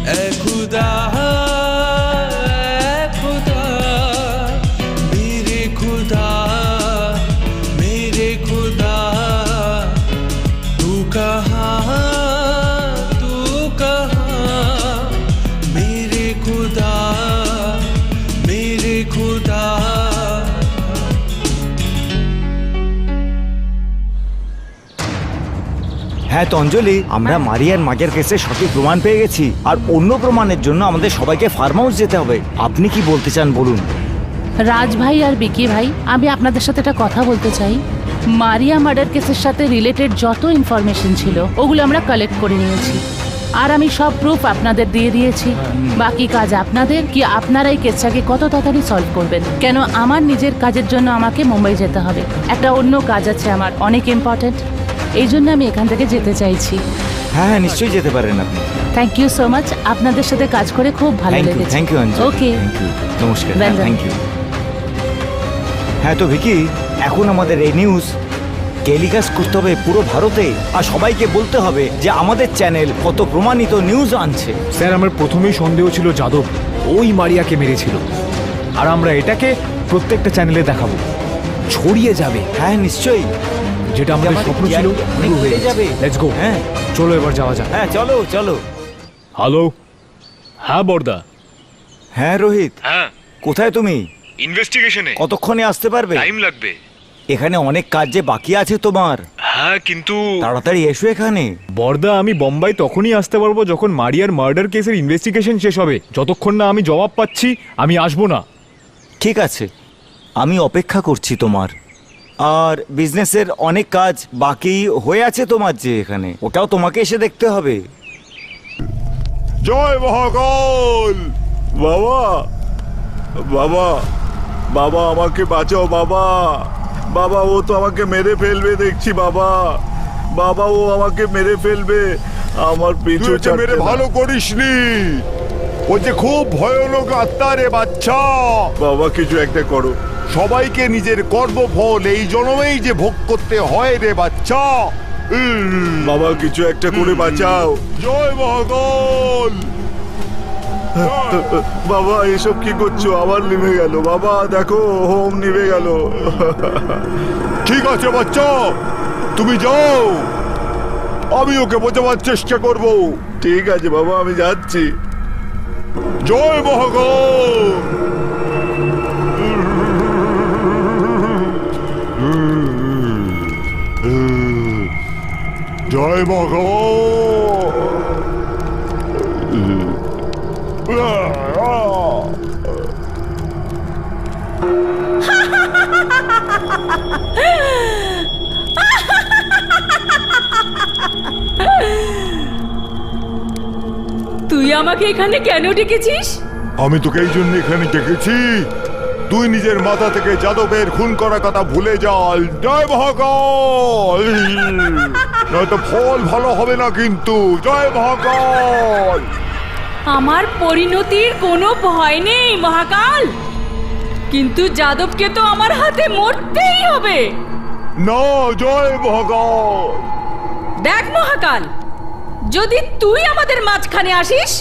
ऐ खुदा, ऐ खुदा, मेरे खुदा, मेरे खुदा, तू कहाँ, तू कहाँ, मेरे खुदा, मेरे खुदा।
হ্যাঁ তো অঞ্জলি, আমরা মারিয়ার মার্ডার কেসে সঠিক প্রমাণ পেয়ে গেছি, আর অন্য প্রমাণের জন্য আমাদের সবাইকে ফার্ম হাউস যেতে হবে। আপনি কি বলতে চান বলুন।
রাজ ভাই আর বিকি ভাই, আমি আপনাদের সাথে একটা কথা বলতে চাই। মারিয়া মার্ডার কেসের সাথে রিলেটেড যত ইনফরমেশন ছিল ওগুলো আমরা কালেক্ট করে নিয়েছি, আর আমি সব প্রুফ আপনাদের দিয়ে দিয়েছি। বাকি কাজ আপনাদের, কি আপনারা এই কেসটাকে কত তাড়াতাড়ি সলভ করবেন। কেন আমার নিজের কাজের জন্য আমাকে মুম্বাই যেতে হবে, একটা অন্য কাজ আছে আমার অনেক ইম্পর্টেন্ট, এই জন্য আমি এখান থেকে যেতে চাইছি।
হ্যাঁ হ্যাঁ, নিশ্চয়ই যেতে পারেন আপনি।
থ্যাংক ইউ সো মাচ, আপনাদের সাথে কাজ করে খুব ভালো
থ্যাংক ইউ,
লেগেছে।
Thank you Anjali.
Okay,
thank you, নমস্কার।
Welcome.
Thank you. হ্যাঁ তো ভিকি, এখন আমাদের এই নিউজ টেলিকাস্ট করতে হবে পুরো ভারতে, আর সবাইকে বলতে হবে যে আমাদের চ্যানেল কত প্রমাণিত নিউজ আনছে।
স্যার, আমার প্রথমেই সন্দেহ ছিল যাদব ওই মারিয়াকে মেরেছিল, আর আমরা এটাকে প্রত্যেকটা চ্যানেলে দেখাবো, ছড়িয়ে যাবে।
হ্যাঁ নিশ্চয়ই,
যেটা আমাদের স্বপ্ন ছিল
অনেক বেড়ে যাবে।
Let's go.
হ্যাঁ
চলো এবার যাওয়া যাক।
হ্যাঁ, চলো চলো।
হ্যালো, হ্যাঁ বর্দা।
হ্যাঁ রোহিত,
হ্যাঁ,
কোথায় তুমি?
ইনভেস্টিগেশনে
কতক্ষণে আসতে পারবে?
টাইম লাগবে।
এখানে অনেক কাজ যে বাকি আছে তোমার,
হ্যাঁ কিন্তু
তাড়াতাড়ি এসো এখানে।
বর্দা, আমি বোম্বাই তখনই আসতে পারবো যখন মারিয়ার মার্ডার কেসের ইনভেস্টিগেশন শেষ হবে। যতক্ষণ না আমি জবাব পাচ্ছি আমি আসবো না।
ঠিক আছে, আমি অপেক্ষা করছি তোমার। আর বিজনেসের অনেক কাজ বাকি হয়ে আছে তোমার, যে এখানে ওটাও তোমাকে এসে দেখতে হবে।
জয় মহাকাল। বাবা, বাবা, বাবা আমাকে বাঁচাও বাবা। বাবা, ও তো আমাকে মেরে ফেলবে দেখছি বাবা। বাবা, ও আমাকে মেরে ফেলবে। আমার পিছু
তুই মেরে ভালো করিসনি, ও যে খুব ভয়ানক আত্মা রে বাচ্চা।
বাবা, কিছু একটা করো।
সবাইকে নিজের কর্মফল এই জন্মেই যে ভোগ করতে হয় রে বাচ্চা।
বাবা, কিছু একটা করে বাঁচাও।
জয় মহাকাল।
বাবা, এসব কি করছো? আবার নিভে গেল বাবা, দেখো হোম নিভে গেল।
ঠিক আছে বাচ্চা, তুমি যাও, আমি ওকে বোঝাবার চেষ্টা করব।
ঠিক আছে বাবা, আমি যাচ্ছি।
জয় মহাকাল। জয় মহাকাল।
তুই আমাকে এখানে কেন ডেকেছিস?
আমি তোকে এই জন্য এখানে ডেকেছি, তুই নিজের মাথা থেকে যাদবের খুন করার কথা ভুলে যাল। জয় মহাকাল, নয়তো ফল ভালো হবে না কিন্তু। জয় মহাকাল।
আমার পরিণতির কোনো ভয় নেই মহাকাল, কিন্তু যাদবকে তো আমার হাতে মরতেই হবে।
না, জয় মহাকাল।
দেখ মহাকাল, যদি তুই আমাদের মাঝখানে আসিস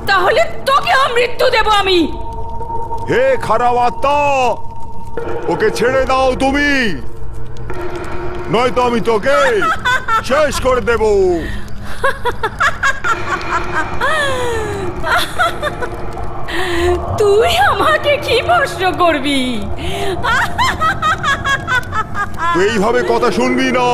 তাহলে তোকেও মৃত্যু দেব আমি।
হে খারাপ আত্মা, ওকে ছেড়ে দাও তুমি, নয়তো আমি তোকে শেষ করে দেব।
তুই আমাকে কি প্রশ্ন করবি?
তুই এইভাবে কথা শুনবি না।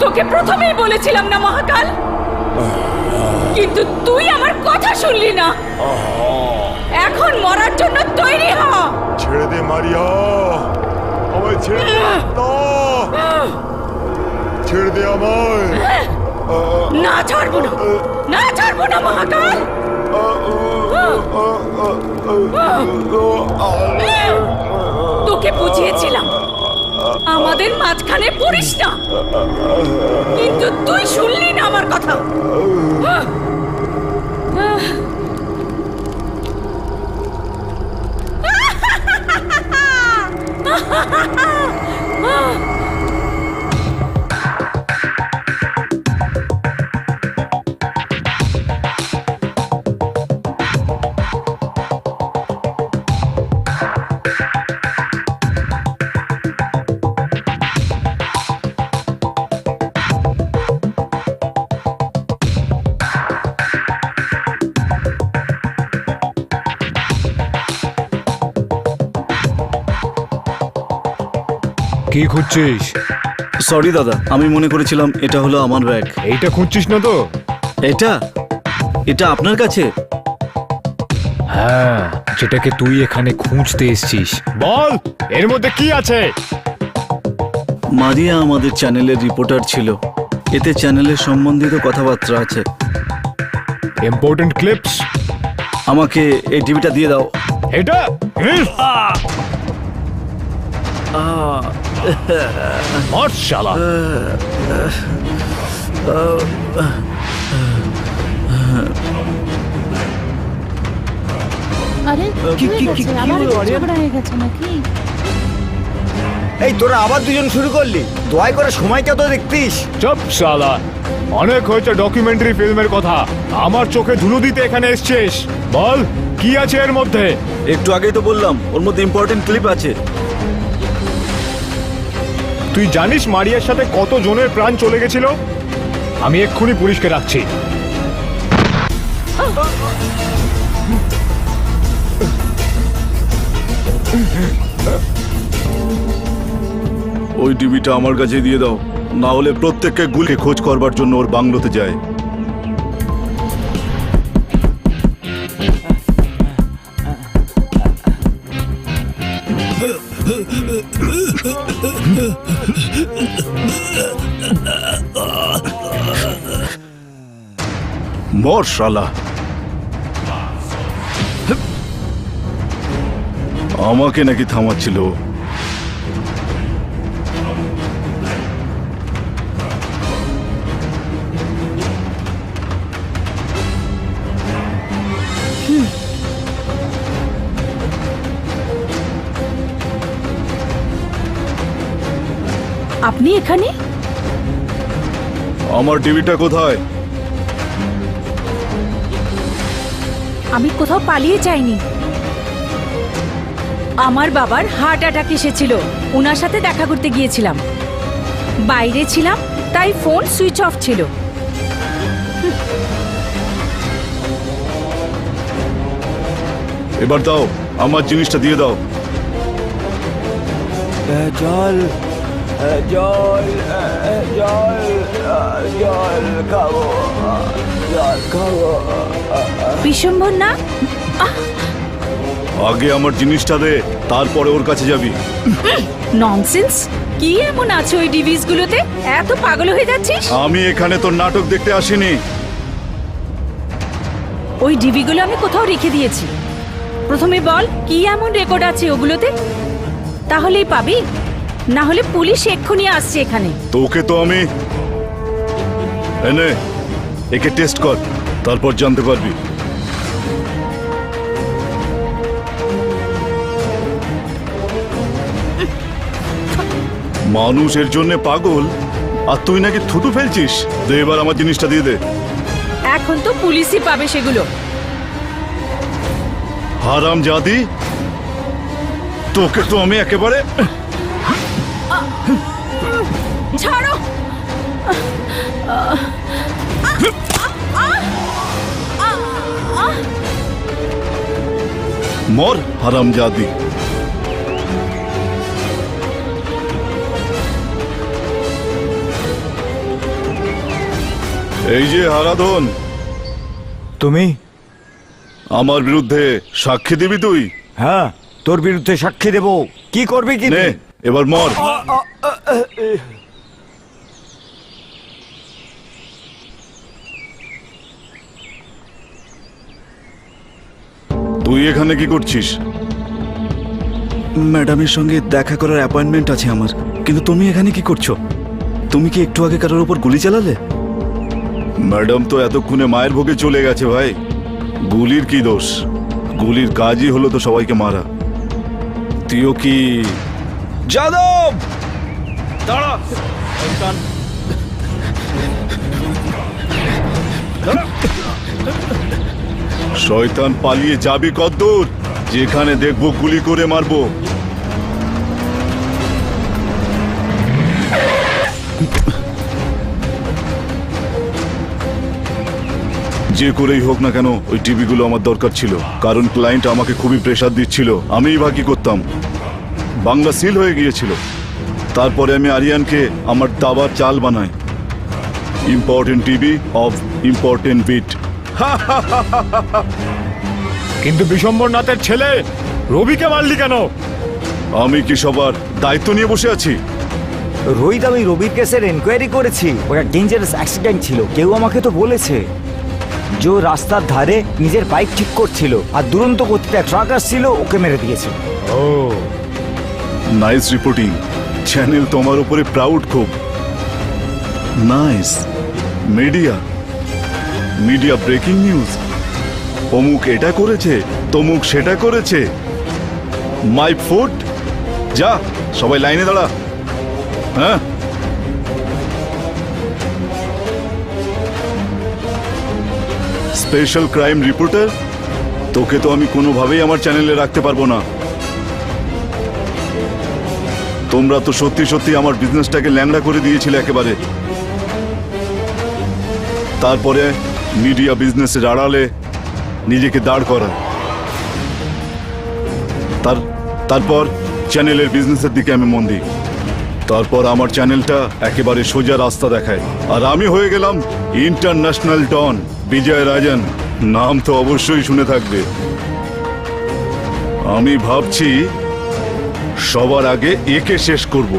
তোকে প্রথমেই বলেছিলাম না মহাকাল, কিন্তু তুই আমার কথা শুনলি না। এখন মরার জন্য তৈরি হ।
ছেড়ে দে মারিয়া, আমায় ছেড়ে দে। ছেড়ে দে আমায়।
না ছাড়বো না, না ছাড়বো না মহাকাল। তোকে বুঝিয়েছিলাম আমাদের মাঝখানে পড়িস না, কিন্তু তুই শুনলি না আমার কথা।
কি খুঁজছিস?
সরি দাদা, আমি মনে করেছিলাম এটা হলো আমার ব্যাগ।
এইটা খুঁজছিস না তো?
এটা এটা আপনার কাছে?
হ্যাঁ, যেটাকে তুই এখানে খুঁজতে এসেছিস। বল, এর মধ্যে কি আছে?
মারিয়া আমাদের চ্যানেলের রিপোর্টার ছিল, এতে চ্যানেলের সম্বন্ধিত কথাবার্তা আছে।
Important clips?
আমাকে এই টিভিটা দিয়ে দাও।
এটা মার শালা।
আরে কি হয়েছে? আবার ঝগড়া হয়ে গেছে নাকি?
এই তোরা আবার দুজন শুরু করলি? দয়া করে সময়টা তো দেখতিস।
চুপ শালা, অনেক হয়েছে ডকুমেন্টারি ফিল্মের কথা। আমার চোখে ধুলো দিতে এখানে এসেছিস। বল, কি আছে এর মধ্যে?
একটু আগেই তো বললাম ওর মধ্যে ইম্পর্টেন্ট ক্লিপ আছে।
তুই জানিস মারিয়ার সাথে কত জনের প্রাণ চলে গেছিল? আমি এক্ষুনি পুলিশকে রাখছি।
ওই টিভিটা আমার কাছে দিয়ে দাও, না হলে প্রত্যেককে গুলিকে খোঁজ করবার জন্য ওর বাংলোতে যায়। মর শালা। আমাকে নাকি থামাচ্ছিল।
আপনি এখানে?
আমার টিভিটা কোথায়?
আমি কোথাও পালিয়ে যাইনি। আমার বাবার হার্ট অ্যাটাক এসেছিল, ওনার সাথে দেখা করতে গিয়েছিলাম। বাইরে ছিলাম, তাই ফোন সুইচ অফ ছিল।
এবার দাও, আমার জিনিসটা দিয়ে দাও।
জল জল জল জল খাবো, জল খাবো।
বিশম্বর না?
আগে আমার জিনিসটা দে, তারপরে ওর কাছে যাবি।
ননসেন্স! কি এমন আছে ওই ডিভিস গুলোতে এত পাগল হয়ে যাচ্ছিস?
আমি এখানে তোর নাটক দেখতে আসিনি।
ওই ডিভিগুলো আমি কোথাও রেখে দিয়েছি। প্রথমে বল কি এমন রেকর্ড আছে ওগুলোতে, তাহলেই পাবি। না হলে পুলিশ এক্ষুনি আসছে এখানে।
তোকে তো আমি এনে একে টেস্ট কর, তারপর জানতে পারবি। মানুষ এর জন্য পাগল, আর তুই নাকি থুতু ফেলছিস। দে এবার আমার জিনিসটা দিয়ে দে।
এখন তো পুলিশই পাবে সেগুলো।
হারাম জাদি, তোকে তো আমি একেবারে
ছাড়ো।
মর হারাম জাদি। এই যে হারাধন,
তুমি?
আমার বিরুদ্ধে সাক্ষী দিবি তুই?
হ্যাঁ, তোর বিরুদ্ধে সাক্ষী দেব। কি করবি কি
নে
তুই?
এবার মর। তুই এখানে কি করছিস?
ম্যাডামের সঙ্গে দেখা করার অ্যাপয়েন্টমেন্ট আছে আমার। কিন্তু তুমি এখানে কি করছো? তুমি কি একটু আগে কারোর উপর গুলি চালালে?
ম্যাডাম তো এতক্ষণে মায়ের ভোগে চলে গেছে ভাই। গুলির কি দোষ? গুলির কাজই হলো তো সবাইকে মারা। তুইও কি?
যাদব দাঁড়া।
শয়তান পালিয়ে যাবি কদ্দূর? যেখানে দেখবো গুলি করে মারবো। যে করেই হোক না কেন ওই টিভিগুলো আমার দরকার ছিল, কারণ ক্লায়েন্ট আমাকে খুবই প্রেসার দিচ্ছিল। আমিই বাকি করতাম। বাংলা সিল হয়ে গিয়েছিল। তারপরে আমি আরিয়ানকে আমার দাবার চাল বানাই। Important TV of important bit.
কিন্তু বিশম্বরনাথের ছেলে রবিকে মারলি কেন?
আমি কি সবার দায়িত্ব নিয়ে বসে আছি?
রোহিত, আমি রবির কেসের এনকোয়ারি করেছি। ওটা ডেঞ্জারাস অ্যাক্সিডেন্ট ছিল। কেউ আমাকে তো বলেছে যে ও রাস্তার ধারে নিজের বাইক ঠিক করছিল, আর দুরন্ত গতিতে ট্রাক আসছিল, ওকে মেরে দিয়েছে।
ও
নাইস রিপোর্টিং। চ্যানেল তোমার উপরে প্রাউড খুব। Nice. Media media breaking news. অমুক এটা করেছে, তমুক সেটা করেছে। My foot. যা সবাই লাইনে দাঁড়া। হ্যাঁ, স্পেশাল ক্রাইম রিপোর্টার, তোকে তো আমি কোনোভাবেই আমার চ্যানেলে রাখতে পারবো না। তোমরা তো সত্যি সত্যি আমার বিজনেসটাকে ল্যাংড়া করে দিয়েছিলে একেবারে। তারপরে মিডিয়া বিজনেসের আড়ালে নিজেকে দাঁড় করায়। তারপর চ্যানেলের বিজনেসের দিকে আমি মন দিই। তারপর আমার চ্যানেলটা একেবারে সোজা রাস্তা দেখায়, আর আমি হয়ে গেলাম ইন্টারন্যাশনাল ডন বিজয় রাজন। নাম তো অবশ্যই শুনে থাকবে। আমি ভাবছি সবার আগে একে শেষ করব।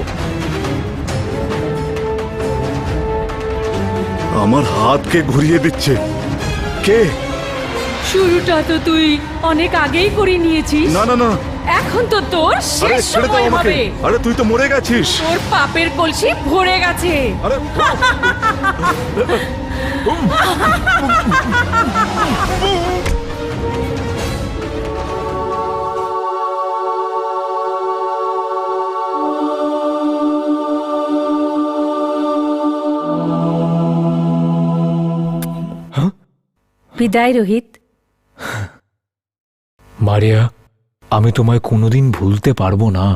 আমার হাতকে ঘুরিয়ে দিচ্ছে কে?
শুরুটা তো তুই অনেক আগেই করে নিয়েছিস।
না না না,
এখন তো তোর
আরে
শেষ
ছেড়ে দাও
সময়
আমাকে।
হবে।
আরে তুই তো মরে গেছিস।
তোর পাপের কলসি ভরে গেছে।
আরে
বিদায় রোহিত।
মারিয়া, আমি তোমায় কোনোদিন ভুলতে পারবো না।